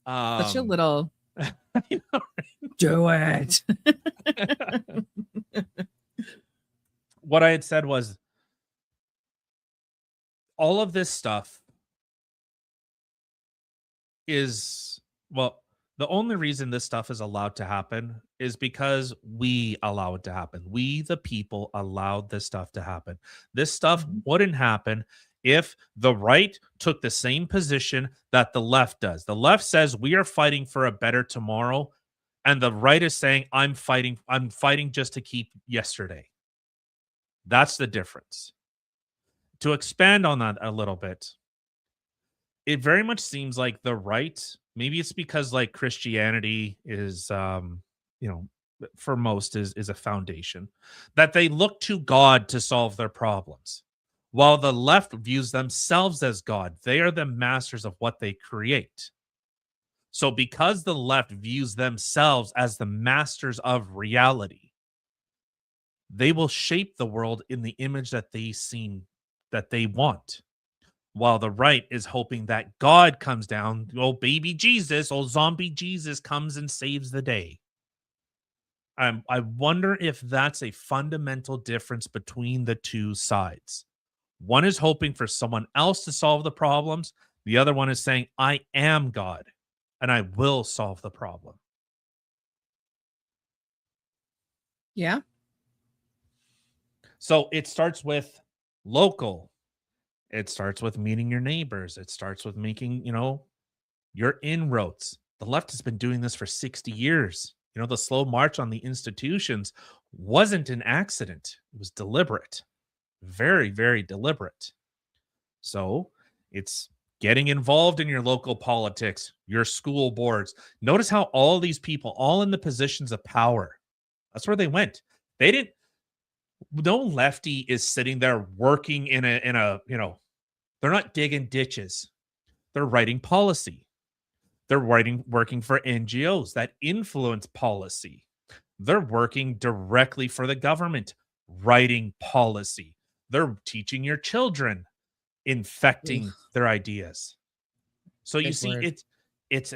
Such a little. I know, right? Do it. What I had said was all of this stuff is, well, the only reason this stuff is allowed to happen is because we allow it to happen. We, the people, allowed this stuff to happen. This stuff wouldn't happen if the right took the same position that the left does. The left says we are fighting for a better tomorrow, and the right is saying I'm fighting just to keep yesterday. That's the difference. To expand on that a little bit, it very much seems like the right, maybe it's because like Christianity is for most is a foundation, that they look to God to solve their problems, while the left views themselves as God. They are the masters of what they create. So because the left views themselves as the masters of reality, they will shape the world in the image that they want. While the right is hoping that God comes down, old baby Jesus, old zombie Jesus comes and saves the day. I wonder if that's a fundamental difference between the two sides. One is hoping for someone else to solve the problems. The other one is saying, I am God and I will solve the problem. Yeah. So it starts with local. It starts with meeting your neighbors. It starts with making, your inroads. The left has been doing this for 60 years. The slow march on the institutions wasn't an accident. It was deliberate. Very, very deliberate. So it's getting involved in your local politics, your school boards. Notice how all these people, all in the positions of power, that's where they went. No lefty is sitting there working in a they're not digging ditches. They're writing policy. They're working for NGOs that influence policy. They're working directly for the government, writing policy. They're teaching your children, infecting their ideas. So you see, it's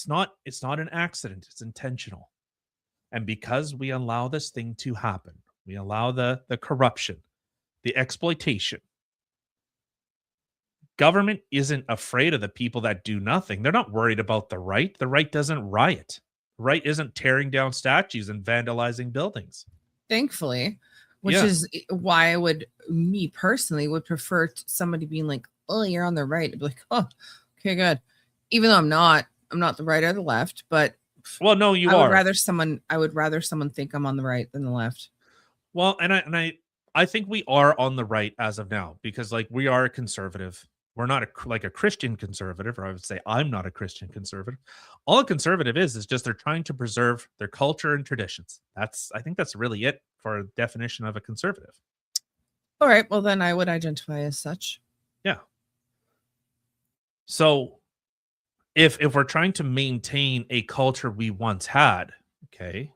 not an accident. It's intentional. And because we allow this thing to happen, we allow the corruption, the exploitation. Government isn't afraid of the people that do nothing. They're not worried about the right. The right doesn't riot. The right isn't tearing down statues and vandalizing buildings. Thankfully, which is why me personally would prefer somebody being like, oh, you're on the right. I'd be like, oh, okay, good. Even though I'm not the right or the left, but well, no, you I are. I would rather someone think I'm on the right than the left. Well, and I think we are on the right as of now, because like we are a conservative. We're not a Christian conservative, or I would say I'm not a Christian conservative. All a conservative is just they're trying to preserve their culture and traditions. I think that's really it for a definition of a conservative. All right, well then I would identify as such. Yeah. So if we're trying to maintain a culture we once had, okay,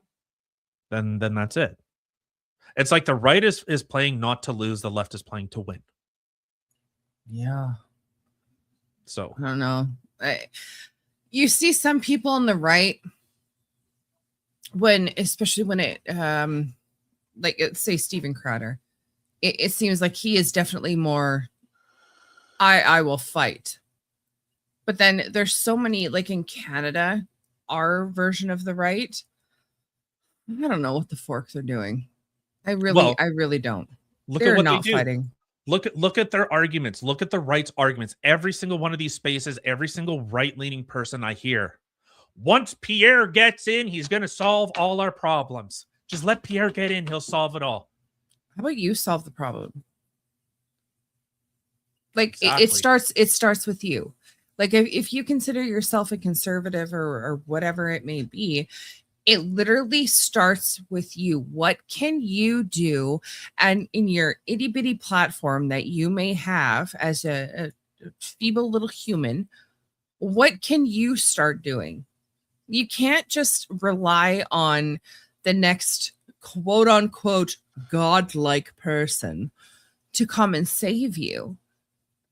then that's it. It's like the right is playing not to lose, the left is playing to win. Yeah. So I don't know. You see some people on the right especially when it like say Steven Crowder, it seems like he is definitely more I will fight. But then there's so many, like in Canada, our version of the right, I don't know what the forks are doing. I really don't. They're not fighting. Look at their arguments. Look at the right's arguments. Every single one of these spaces, every single right-leaning person I hear, once Pierre gets in, he's going to solve all our problems. Just let Pierre get in. He'll solve it all. How about you solve the problem? Like exactly. it starts with you. Like if you consider yourself a conservative or whatever it may be, it literally starts with you. What can you do? And in your itty bitty platform that you may have as a feeble little human, what can you start doing? You can't just rely on the next quote unquote godlike person to come and save you.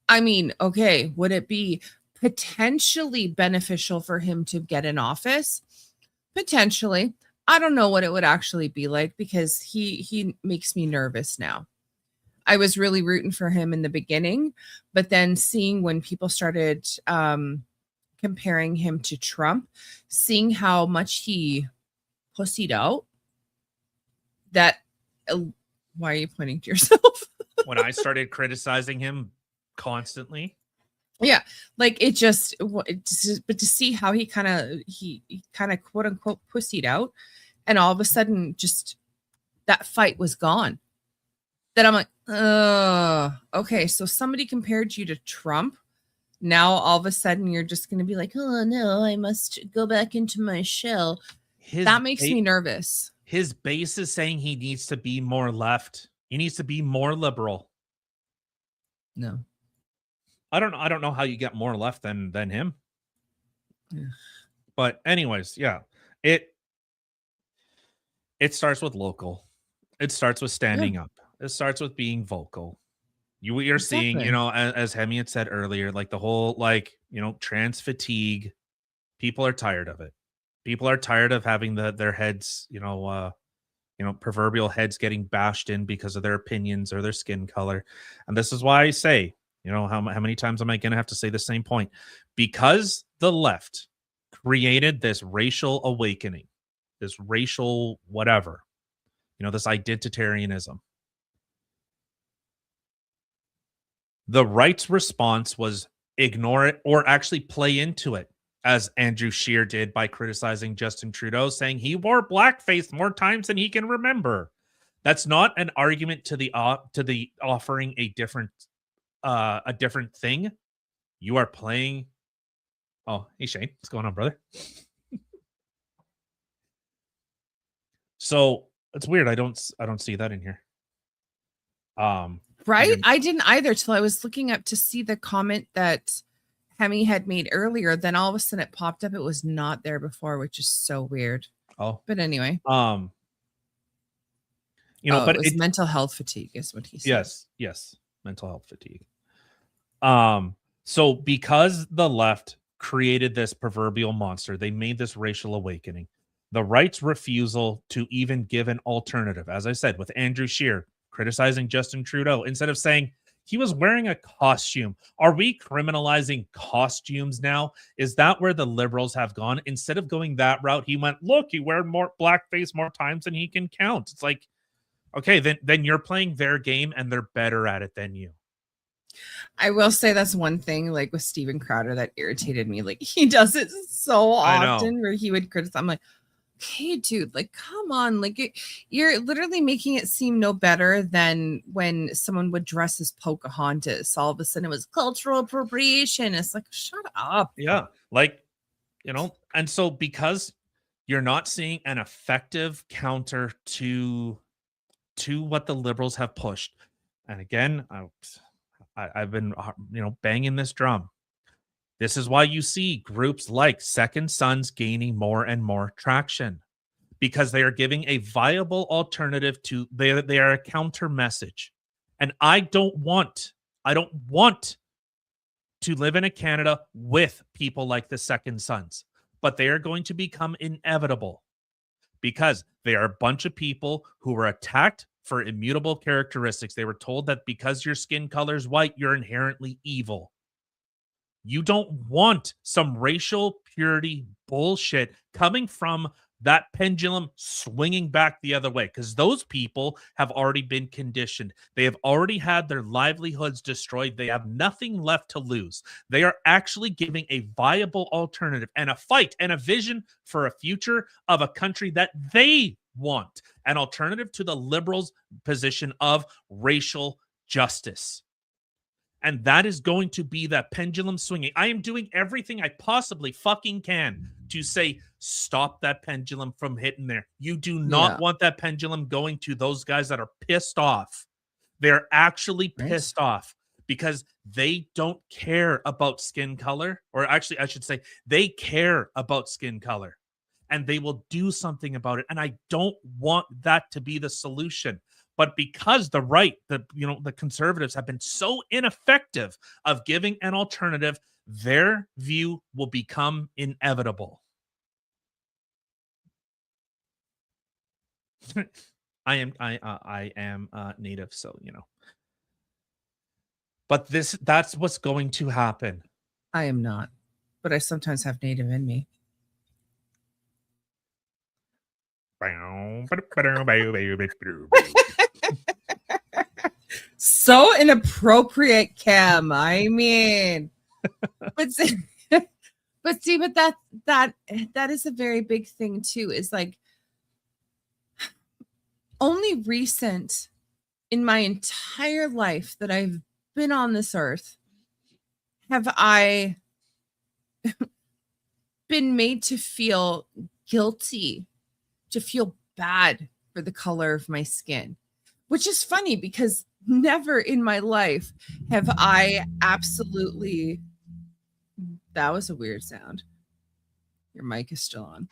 I mean, okay, would it be potentially beneficial for him to get in office? Potentially. I don't know what it would actually be like because he makes me nervous now. I was really rooting for him in the beginning, but then seeing when people started comparing him to Trump, seeing how much he pussied out, that why are you pointing to yourself? When I started criticizing him constantly. Yeah, like it just, but to see how he kind of quote unquote pussied out, and all of a sudden just that fight was gone. Then I'm like, okay, so somebody compared you to Trump. Now all of a sudden you're just going to be like, oh no, I must go back into my shell. That makes me nervous. His base is saying he needs to be more left. He needs to be more liberal. No. I don't know how you get more left than him. Yeah. But anyways, yeah. It starts with local. It starts with standing up. It starts with being vocal. You're seeing, you know, as Hemi had said earlier, like the whole, like, you know, trans fatigue. People are tired of it. People are tired of having their heads, proverbial heads getting bashed in because of their opinions or their skin color. And this is why I say, you know, how many times am I going to have to say the same point? Because the left created this racial awakening, this racial whatever, you know, this identitarianism. The right's response was ignore it or actually play into it, as Andrew Scheer did by criticizing Justin Trudeau, saying he wore blackface more times than he can remember. That's not an argument to the offering a different thing. You are playing. Oh, hey Shane, what's going on, brother? So it's weird. I don't see that in here. Right? I didn't either till I was looking up to see the comment that Hemi had made earlier. Then all of a sudden it popped up. It was not there before, which is so weird. Oh, but anyway, but it was mental health fatigue is what he said. Yes, mental health fatigue. So because the left created this proverbial monster, they made this racial awakening. The right's refusal to even give an alternative, as I said, with Andrew Scheer criticizing Justin Trudeau, instead of saying he was wearing a costume. Are we criminalizing costumes now? Is that where the liberals have gone? Instead of going that route, he went, look, he wear more blackface more times than he can count. It's like, okay, then you're playing their game and they're better at it than you. I will say that's one thing, like with Steven Crowder, that irritated me. Like he does it so often where he would criticize. I'm like, okay, dude, like, come on. Like you're literally making it seem no better than when someone would dress as Pocahontas. All of a sudden it was cultural appropriation. It's like, shut up. Yeah. Like, you know, and so because you're not seeing an effective counter to what the liberals have pushed. And again, I've been, banging this drum. This is why you see groups like Second Sons gaining more and more traction, because they are giving a viable alternative to they are a counter message. And I don't want to live in a Canada with people like the Second Sons, but they are going to become inevitable because they are a bunch of people who were attacked for immutable characteristics. They were told that because your skin color is white, you're inherently evil. You don't want some racial purity bullshit coming from that pendulum swinging back the other way, because those people have already been conditioned. They have already had their livelihoods destroyed. They have nothing left to lose. They are actually giving a viable alternative and a fight and a vision for a future of a country that they want, an alternative to the liberals' position of racial justice. And that is going to be that pendulum swinging. I am doing everything I possibly fucking can to say, stop that pendulum from hitting there. You do not want that pendulum going to those guys that are pissed off. They're actually pissed off because they don't care about skin color. Or actually, I should say, they care about skin color. And they will do something about it. And I don't want that to be the solution. But because the right, the conservatives have been so ineffective of giving an alternative, their view will become inevitable. I am Native, so But that's what's going to happen. I am not, but I sometimes have native in me. So inappropriate, Cam. I mean, but see, but that is a very big thing too. Is like only recent in my entire life that I've been on this earth have I been made to feel guilty, to feel bad for the color of my skin, which is funny because never in my life have I absolutely. That was a weird sound. Your mic is still on.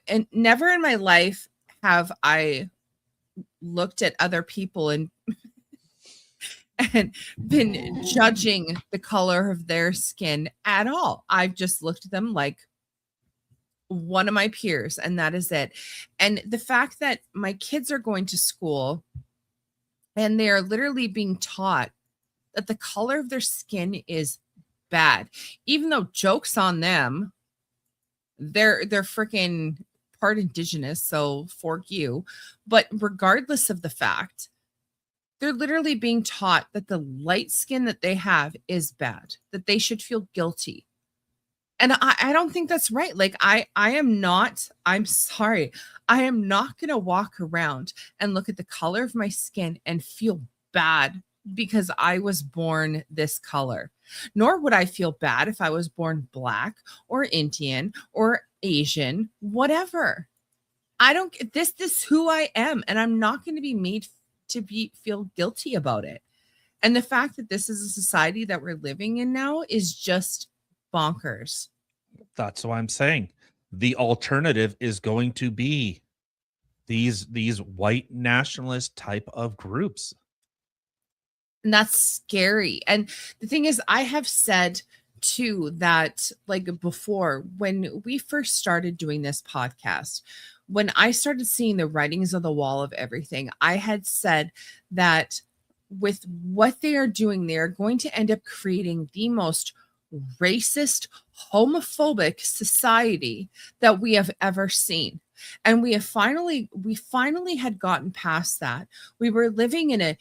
And never in my life have I looked at other people and been judging the color of their skin at all. I've just looked at them like one of my peers, and that is it. And the fact that my kids are going to school and they are literally being taught that the color of their skin is bad, even though joke's on them, they're freaking part indigenous, so fork you. But regardless of the fact, they're literally being taught that the light skin that they have is bad, that they should feel guilty. And I don't think that's right. Like I'm sorry. I am not going to walk around and look at the color of my skin and feel bad because I was born this color. Nor would I feel bad if I was born Black or Indian or Asian, whatever. This is who I am, and I'm not going to be made to feel guilty about it. And the fact that this is a society that we're living in now is just bonkers. That's what I'm saying. The alternative is going to be these white nationalist type of groups. And that's scary. And the thing is, I have said too that, like, before, when we first started doing this podcast, when I started seeing the writings on the wall of everything, I had said that with what they are doing, they are going to end up creating the most racist, homophobic society that we have ever seen. And we finally had gotten past that. We were living in a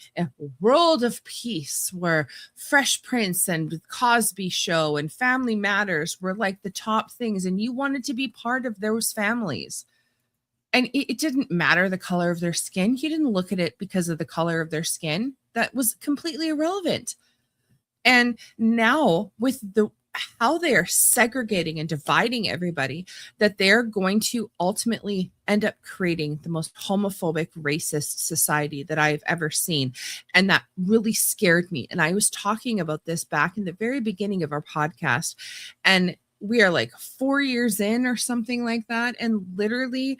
world of peace where Fresh Prince and Cosby Show and Family Matters were like the top things, and you wanted to be part of those families. And it didn't matter the color of their skin. You didn't look at it because of the color of their skin. That was completely irrelevant. And now with how they are segregating and dividing everybody, that they're going to ultimately end up creating the most homophobic, racist society that I've ever seen. And that really scared me. And I was talking about this back in the very beginning of our podcast. And we are like 4 years in or something like that. And literally,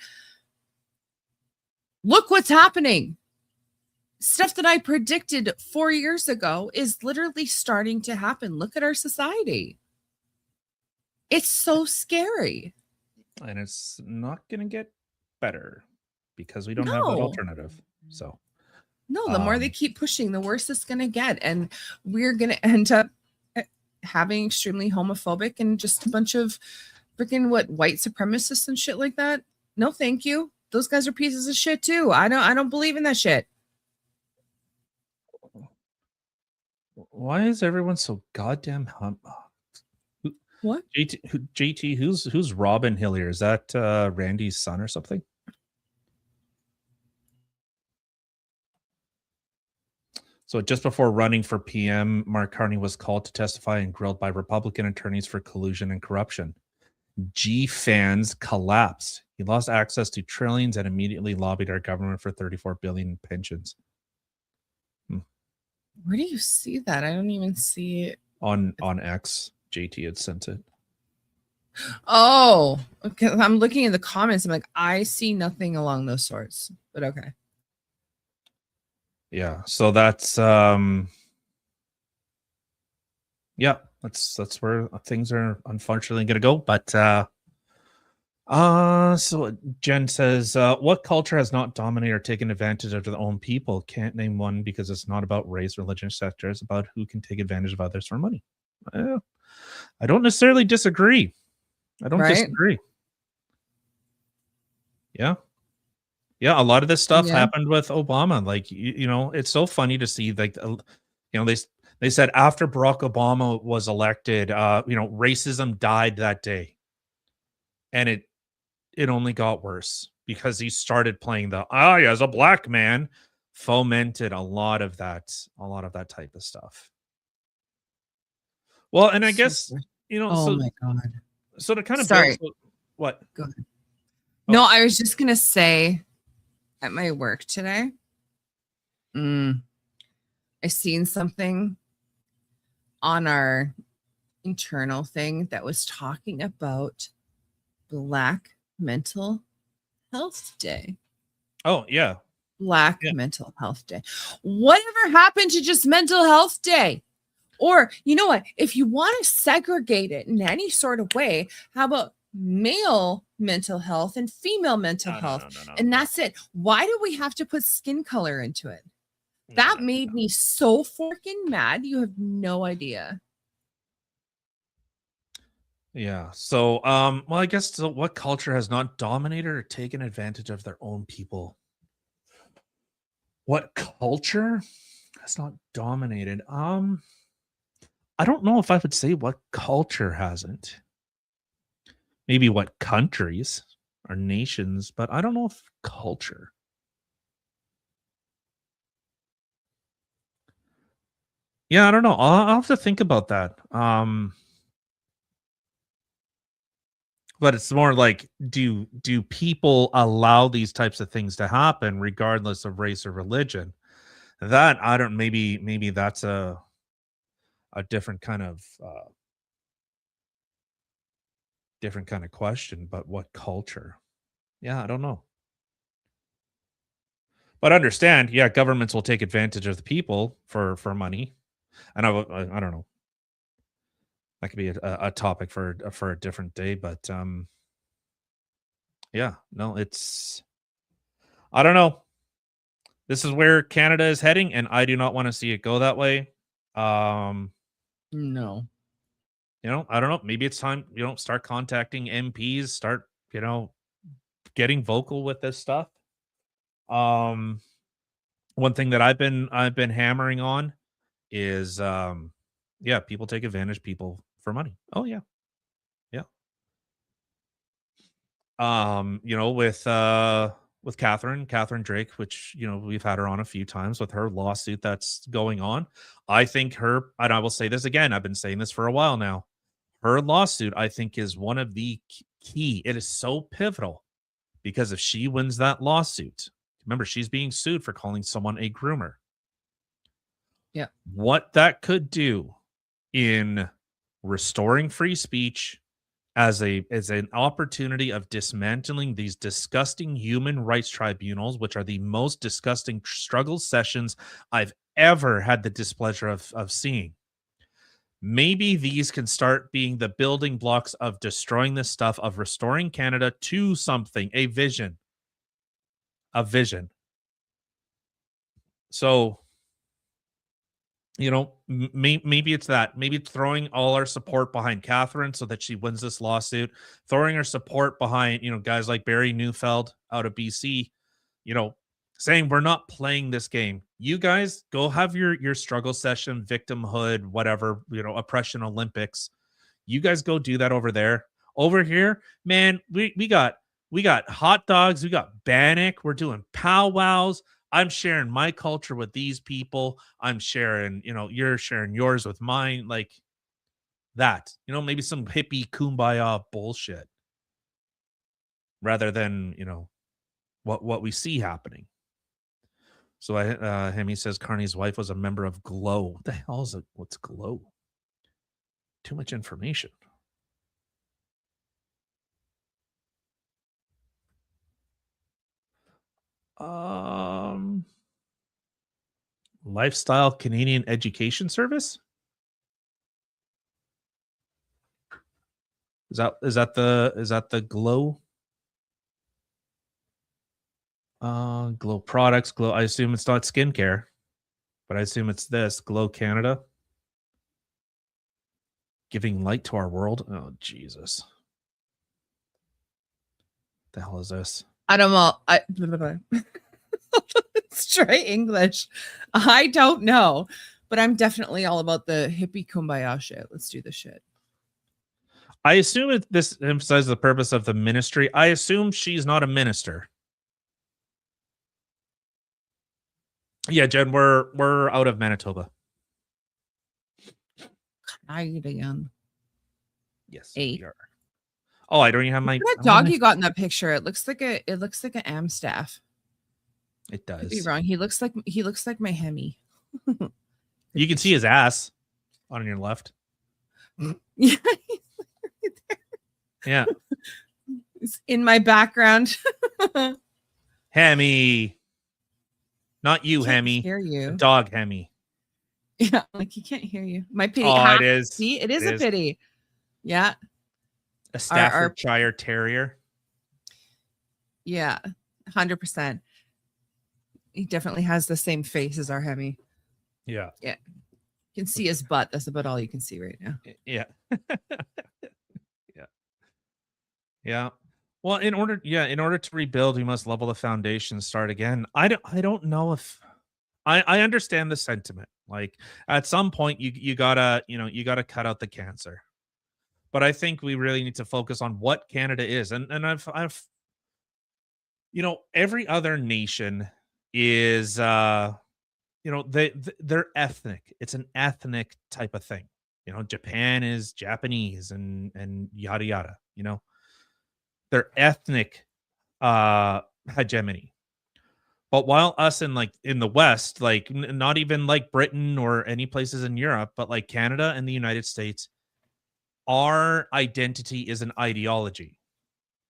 look what's happening. Stuff that I predicted 4 years ago is literally starting to happen. Look at our society. It's so scary. And it's not going to get better because we don't have that alternative. So, no, the more they keep pushing, the worse it's going to get. And we're going to end up having extremely homophobic and just a bunch of freaking white supremacists and shit like that. No, thank you. Those guys are pieces of shit too. I don't believe in that shit. Why is everyone so goddamn What? JT, who's Robin Hillier? Is that Randy's son or something? So just before running for PM, Mark Carney was called to testify and grilled by Republican attorneys for collusion and corruption. G fans collapsed. He lost access to trillions and immediately lobbied our government for $34 billion in pensions. Where do you see that? I don't even see it. On X, JT had sent it. Oh, okay. I'm looking in the comments. I'm like, I see nothing along those sorts, but okay. Yeah. So that's that's where things are unfortunately going to go. But So Jen says, what culture has not dominated or taken advantage of their own people? Can't name one because it's not about race, religion, sector. It's about who can take advantage of others for money. I don't necessarily disagree. I don't Right? disagree. Yeah. Yeah, a lot of this stuff Yeah. happened with Obama. Like, you know, it's so funny to see, like, you know, they said after Barack Obama was elected, you know, racism died that day. And it only got worse because he started playing the as a black man, fomented a lot of that type of stuff. Well, and I guess, Super. you know, Oh my God. so to kind of Sorry. what? Go ahead. Oh. No, I was just gonna say at my work today, I seen something on our internal thing that was talking about Black Mental Health Day. Oh, yeah. Black Mental Health Day. Whatever happened to just Mental Health Day? Or, you know what? If you want to segregate it in any sort of way, how about male mental health and female mental health? And that's it. Why do we have to put skin color into it? That made me so freaking mad. You have no idea. Yeah. So, well, I guess what culture has not dominated or taken advantage of their own people? What culture has not dominated? I don't know if I would say what culture hasn't. Maybe what countries or nations, but I don't know if culture. Yeah, I don't know. I'll have to think about that. But it's more like, do people allow these types of things to happen regardless of race or religion? That I don't. Maybe that's a different kind of question. But what culture? Yeah, I don't know. But understand, yeah, governments will take advantage of the people for money, and I don't know. That could be a topic for a different day, but yeah, no, it's I don't know. This is where Canada is heading, and I do not want to see it go that way. No. You know, I don't know. Maybe it's time, you know, start contacting MPs, start, you know, getting vocal with this stuff. One thing that I've been hammering on is yeah, people take advantage people for money. Oh yeah. Yeah. You know, with Catherine Drake, which, you know, we've had her on a few times with her lawsuit that's going on. I think her, and I will say this again, I've been saying this for a while now. Her lawsuit, I think, is one of the key. It is so pivotal because if she wins that lawsuit, remember, she's being sued for calling someone a groomer. Yeah. What that could do in restoring free speech as an opportunity of dismantling these disgusting human rights tribunals, which are the most disgusting struggle sessions I've ever had the displeasure of seeing. Maybe these can start being the building blocks of destroying this stuff, of restoring Canada to something, a vision. So, you know, maybe it's that. Maybe it's throwing all our support behind Catherine so that she wins this lawsuit, throwing our support behind, you know, guys like Barry Neufeld out of BC, you know, saying we're not playing this game. You guys go have your struggle session, victimhood, whatever, you know, oppression Olympics. You guys go do that over there. Over here, man, we got hot dogs, we got Bannock, we're doing powwows. I'm sharing my culture with these people. I'm sharing, you know, you're sharing yours with mine, like that. You know, maybe some hippie kumbaya bullshit rather than, you know, what we see happening. So Hemi says Carney's wife was a member of Glow. What the hell is it? What's Glow? Too much information. Lifestyle Canadian Education Service? Is that the Glow Glow products, Glow. I assume it's not skincare, but I assume it's this Glow Canada. Giving light to our world. Oh, Jesus. The hell is this? I don't know. Let's try English. I don't know, but I'm definitely all about the hippie kumbaya shit. Let's do the shit. I assume this emphasizes the purpose of the ministry. I assume she's not a minister. Yeah, Jen, we're out of Manitoba. Canadian. Yes, Eight. we are. Oh, I don't even have my Look at that dog you got in that picture. It looks like an Amstaff. It does. Could be wrong. He looks like my Hemi. You can see his ass on your left. Yeah. Yeah. It's in my background. Hemi. Not you, Can't Hemi. hear you. The dog Hemi. Yeah, like he can't hear you. My pity. Oh, it is. See, it is a pity. Yeah. A Staffordshire Terrier. Yeah, 100%. He definitely has the same face as our Hemi. Yeah. Yeah. You can see his butt. That's about all you can see right now. Yeah. Yeah. Yeah. Well, in order to rebuild, we must level the foundation, start again. I don't know if I understand the sentiment. Like at some point you gotta cut out the cancer. But I think we really need to focus on what Canada is. And I've every other nation is they're ethnic. It's an ethnic type of thing. Japan is Japanese and yada yada, They're ethnic hegemony. But while us in the West, not even like Britain or any places in Europe, but like Canada and the United States, our identity is an ideology.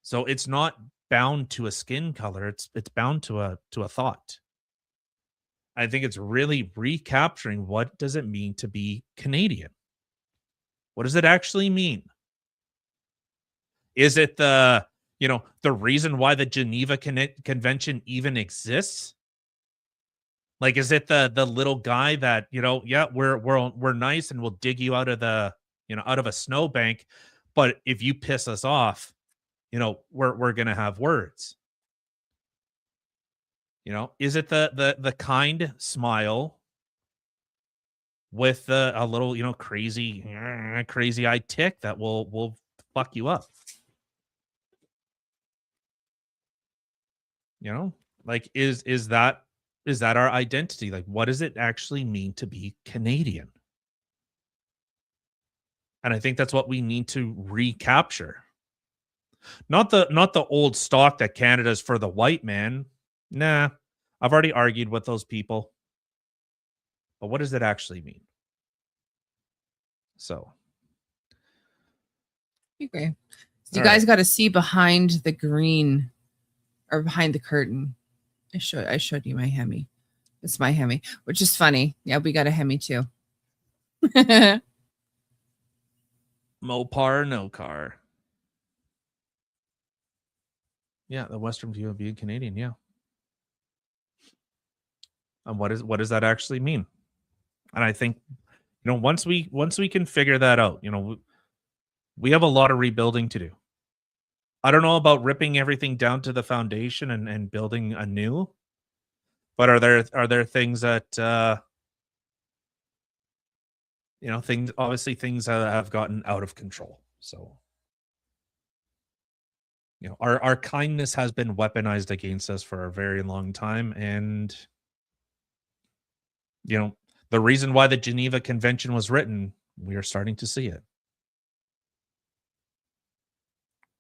So it's not bound to a skin color. It's bound to a thought. I think it's really recapturing what does it mean to be Canadian? What does it actually mean? Is it the reason why the Geneva Convention even exists? Like, is it the little guy that, we're nice and we'll dig you out of a snowbank, but if you piss us off, we're gonna have words. Is it the kind smile with a little crazy eyed tick that will fuck you up? Like is that our identity? Like, what does it actually mean to be Canadian? And I think that's what we need to recapture. Not the old stock that Canada's for the white man. Nah, I've already argued with those people. But what does it actually mean? So, Okay. So you guys got to see behind the green or behind the curtain. I showed you my Hemi. It's my Hemi, which is funny. Yeah, we got a Hemi too. Mopar, no car. Yeah, the Western view of being Canadian. Yeah. And what does that actually mean? And I think, once we can figure that out, we have a lot of rebuilding to do. I don't know about ripping everything down to the foundation and building anew, but are there things that things have gotten out of control. So our kindness has been weaponized against us for a very long time, and the reason why the Geneva Convention was written, we are starting to see it.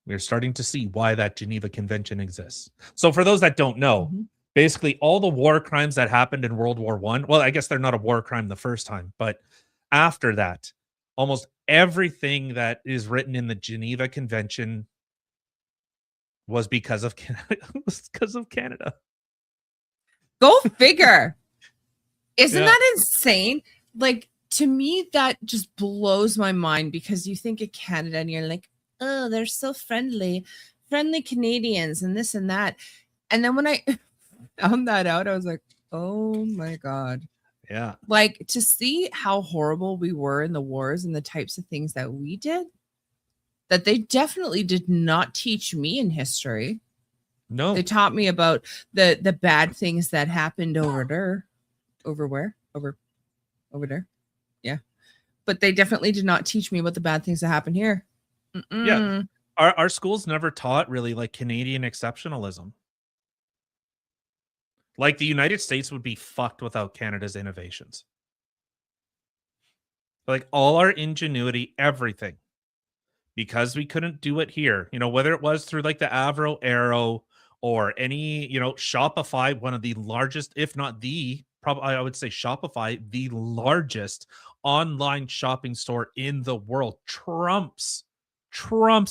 We're starting to see why that Geneva Convention exists. So for those that don't know, basically all the war crimes that happened in World War I, well, I guess they're not a war crime the first time, but after that, almost everything that is written in the Geneva Convention was because of Canada. Go figure. Isn't that insane? Like, to me, that just blows my mind, because you think of Canada and you're like, oh, they're so friendly Canadians and this and that. And then when I found that out, I was like, oh my God. Yeah. Like, to see how horrible we were in the wars and the types of things that we did, that they definitely did not teach me in history. No. They taught me about the bad things that happened over there. Over where? Over there. Yeah. But they definitely did not teach me about the bad things that happened here. Yeah. Our schools never taught really like Canadian exceptionalism. Like the United States would be fucked without Canada's innovations. Like all our ingenuity, everything. Because we couldn't do it here, you know, whether it was through like the Avro Arrow or any, you know, Shopify, one of the largest, if not the, probably I would say Shopify, the largest online shopping store in the world, trumps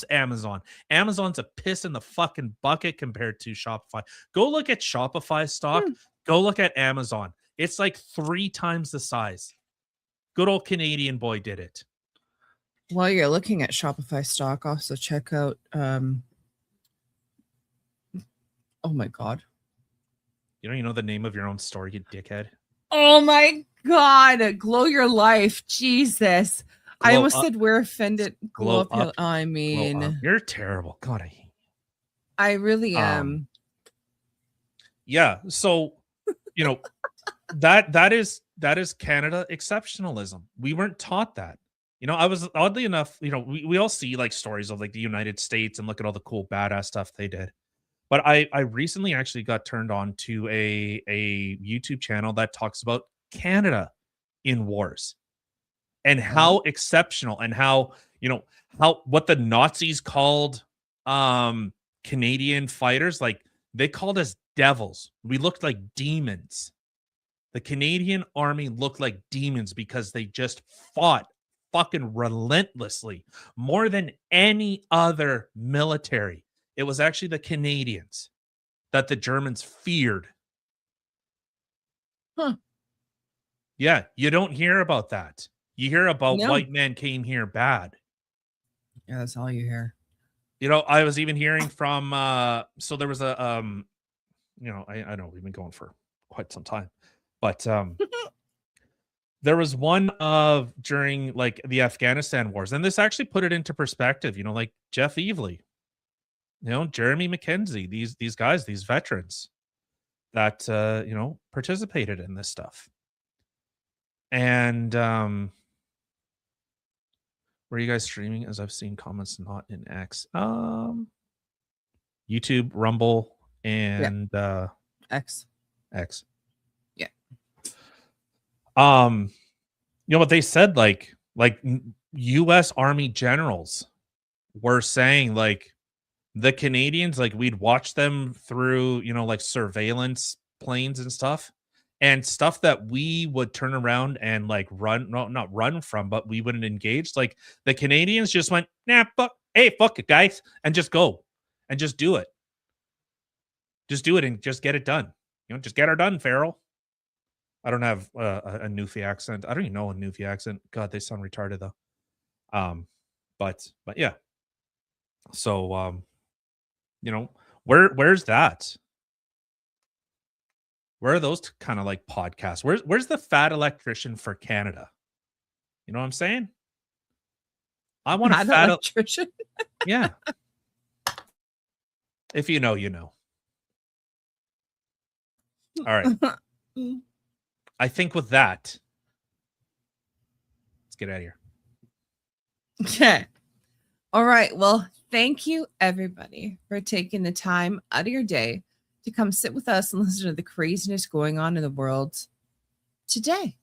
Amazon. Amazon's a piss in the fucking bucket compared to Shopify. Go look at Shopify stock. Go look at Amazon. It's like 3 times the size. Good old Canadian boy did it. While you're looking at Shopify stock, also check out oh my God. You know the name of your own store, you dickhead. Oh my God. Glow Your Life. Jesus. I Glow almost up. said we're offended. Glow up. I Glow mean, up. You're terrible. God, I hate you. I really am. Yeah. So, you know, that is Canada exceptionalism. We weren't taught that. You know, I was oddly enough, you know, we all see like stories of like the United States and look at all the cool badass stuff they did. But I recently actually got turned on to a YouTube channel that talks about Canada in wars and how exceptional and how, you know, how what the Nazis called Canadian fighters, like they called us devils. We looked like demons. The Canadian army looked like demons because they just fought fucking relentlessly more than any other military. It was actually the Canadians that the Germans feared. Huh. Yeah, you don't hear about that. You hear about No. white men came here bad. Yeah, that's all you hear. You know, I was even hearing from so there was a you know, I know we've been going for quite some time, but there was one of during like the Afghanistan wars, and this actually put it into perspective, you know, like Jeff Evely, you know, Jeremy McKenzie, these guys, these veterans that you know, participated in this stuff. And where are you guys streaming? As I've seen comments not in X. YouTube, Rumble, and X. Yeah. You know what they said, like US Army generals were saying like the Canadians, like we'd watch them through, you know, like surveillance planes and stuff that we would turn around and like run, no, not run from, but we wouldn't engage. Like the Canadians just went, nah, fuck it, guys, and just go and just do it. Just do it and just get it done. You know, just get her done, Farrell. I don't have a Newfie accent. I don't even know a Newfie accent. God, they sound retarded though. But yeah. So you know, where's that? Where are those kind of like podcasts? Where's the fat electrician for Canada? You know what I'm saying? I want a fat electrician. Yeah. If you know, you know. All right. I think with that, let's get out of here. Okay. All right. Well, thank you everybody for taking the time out of your day to come sit with us and listen to the craziness going on in the world today.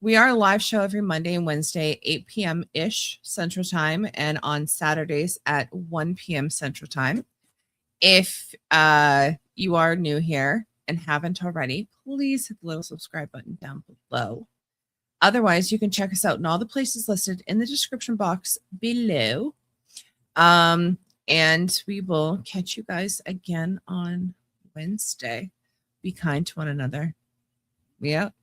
We are a live show every Monday and Wednesday, 8 p.m.-ish Central Time, and on Saturdays at 1 p.m. Central Time. If you are new here and haven't already, please hit the little subscribe button down below. Otherwise, you can check us out in all the places listed in the description box below. And we will catch you guys again on Wednesday. Be kind to one another. We out.